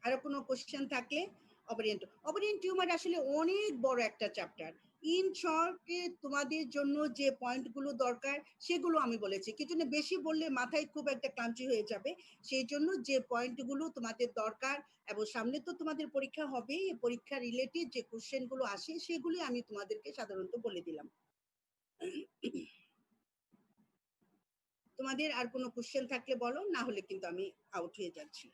আর কোনো কোশ্চেন থাকলে ওভারিয়ান টিউমার আসলে অনেক বড় একটা চ্যাপ্টার। ইন শর্টে তোমাদের জন্য যে পয়েন্টগুলো দরকার সেগুলো আমি বলেছি, কিছু না বেশি বললে মাথায় খুব একটা ক্লান্তি হয়ে যাবে। সেই জন্য যে পয়েন্টগুলো তোমাদের দরকার, এবং সামনে তো তোমাদের পরীক্ষা হবে, পরীক্ষা রিলেটেড যে কোশ্চেনগুলো আসে সেগুলি আমি তোমাদেরকে সাধারণত বলে দিলাম। তোমাদের আর কোনো কোশ্চেন থাকলে বলো, না হলে কিন্তু আমি আউট হয়ে যাচ্ছি।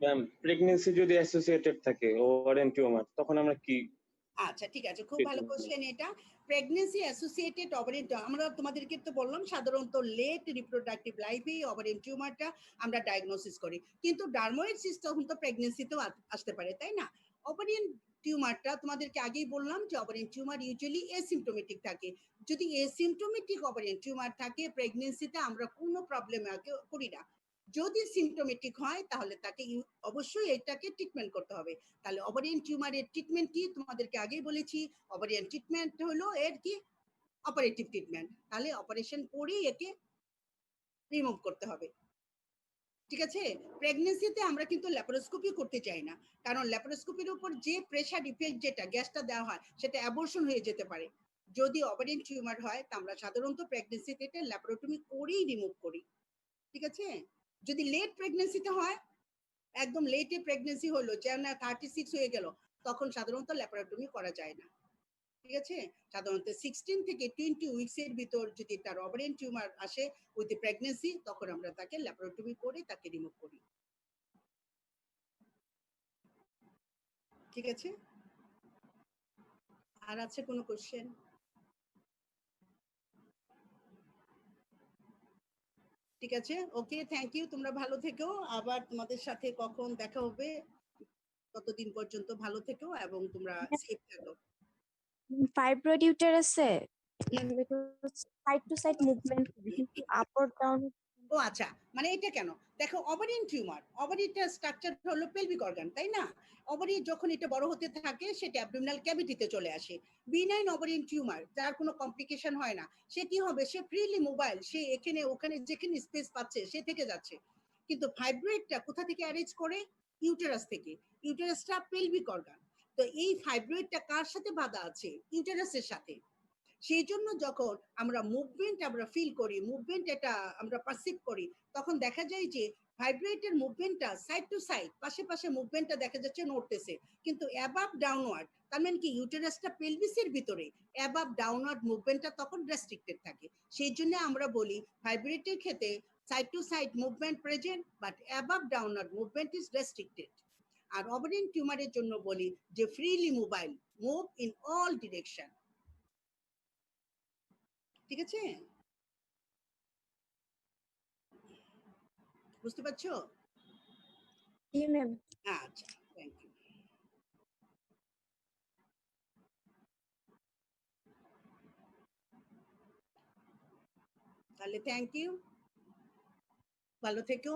ম্যাম, প্রেগন্যান্সি যদি অ্যাসোসিয়েটেড থাকে ওভারিয়ান টিউমার তখন আমরা কি? আচ্ছা, ঠিক আছে, খুব ভালো কোশ্চেন এটা। প্রেগন্যান্সি অ্যাসোসিয়েটেড ওভারিয়ান টিউমার, আমরা তোমাদেরকে তো বললাম সাধারণত লেট রিপ্রোডাক্টিভ লাইফে ওভারিয়ান টিউমারটা আমরা ডায়াগনোসিস করি, কিন্তু ডার্মোয়েড সিস্ট তখন তো প্রেগন্যান্সিতেও আসতে পারে, তাই না? ওভারিয়ান টিউমারটা তোমাদেরকে আগেই বললাম যে ওভারিয়ান টিউমার ইউজুয়ালি এসিমটোমেটিক থাকে। যদি এসিমটোমেটিক ওভারিয়ান টিউমার থাকে প্রেগন্যান্সিতে আমরা কোনো প্রবলেম করি না। যদি সিমটোমেটিক হয় তাহলে তাকে অবশ্যই এটাকে ট্রিটমেন্ট করতে হবে। তাহলে ওভারিয়ান টিউমারের ট্রিটমেন্ট কি তোমাদেরকে আগেই বলেছি, ওভারিয়ান ট্রিটমেন্ট হলো এর কি অপারেটিভ ট্রিটমেন্ট, তাহলে অপারেশন করেই একে রিমুভ করতে হবে। ঠিক আছে, প্রেগন্যান্সিতে আমরা কিন্তু ল্যাপারোস্কোপি করতে চাই না, কারণ ল্যাপারোস্কোপির উপর যে প্রেসার ইফেক্ট যেটা গ্যাসটা দেওয়া হয় সেটা অ্যাবর্শন হয়ে যেতে পারে। যদি ওভারিয়ান টিউমার হয় তা আমরা সাধারণত প্রেগন্যান্সিতে এটা ল্যাপারোটমি করেই রিমুভ করি। ঠিক আছে, যদি লেট প্রেগন্যান্সিতে হয়, একদম লেটে প্রেগন্যান্সি হলো যেন 36 হয়ে গেল, তখন সাধারণত ল্যাপারোটমি করা যায় না। ঠিক আছে, সাধারণত 16 থেকে 20 উইকসের ভিতর যদি তার ওভারিয়ান টিউমার আসে উইথ প্রেগন্যান্সি, তখন আমরা তাকে ল্যাপারোটমি করে তাকে রিমুভ করি। ঠিক আছে, আর আছে কোনো কোশ্চেন? ঠিক আছে, ওকে, থ্যাংক ইউ, তোমরা ভালো থেকো। আবার তোমাদের সাথে কখন দেখা হবে, ততদিন পর্যন্ত ভালো থেকো এবং তোমরা সেফ থাকো। ফাইব্রয়েড ইউটেরাসে সাইড টু সাইড মুভমেন্ট কিন্তু আপ অর ডাউন। ও আচ্ছা, মানে এটা কেন? দেখো, ওভারিয়ান টিউমার, ওভারিটার স্ট্রাকচার হলো পেলভিক অর্গান, তাই না? ওভারি যখন এটা বড় হতে থাকে সেটা অ্যাবডোমিনাল ক্যাভিটিতে চলে আসে। বিনাইন ওভারিয়ান টিউমার যার কোনো কমপ্লিকেশন হয় না, সে কি হবে, সে ফ্রিলি মোবাইল, সে এখানে ওখানে যেখানে স্পেস পাচ্ছে সে থেকে যাচ্ছে। কিন্তু ফাইব্রয়েডটা কোথা থেকে অ্যারেঞ্জ করে? ইউটেরাস থেকে। ইউটেরাসটা পেলভিক অর্গান, তো এই ফাইব্রয়েডটা কার সাথে বাঁধা আছে? ইউটেরাসের সাথে। সেই জন্য যখন আমরা মুভমেন্ট আমরা ফিল করি, মুভমেন্ট এটা আমরা পারসিভ করি, তখন দেখা যায় যে ভাইব্রেটের মুভমেন্টটা সাইড টু সাইড, পাশে পাশে মুভমেন্টটা দেখা যাচ্ছে নড়তেছে, কিন্তু অ্যাবাভ ডাউনওয়ার্ড, তার মানে কি ইউটেরাসটা পেলভিসের ভিতরে, অ্যাবাভ ডাউনওয়ার্ড মুভমেন্টটা তখন রেস্ট্রিক্টেড থাকে। সেই জন্য আমরা বলি ভাইব্রেটের ক্ষেত্রে side to side movement present, but above downward movement is restricted. আর ওভারিয়ান টিউমারের জন্য বলি যে freely mobile, move in all direction. ঠিক আছে, বুঝতে পারছো? জি ম্যাম। আচ্ছা, থ্যাংক ইউ। তাহলে থ্যাংক ইউ, ভালো থেকো।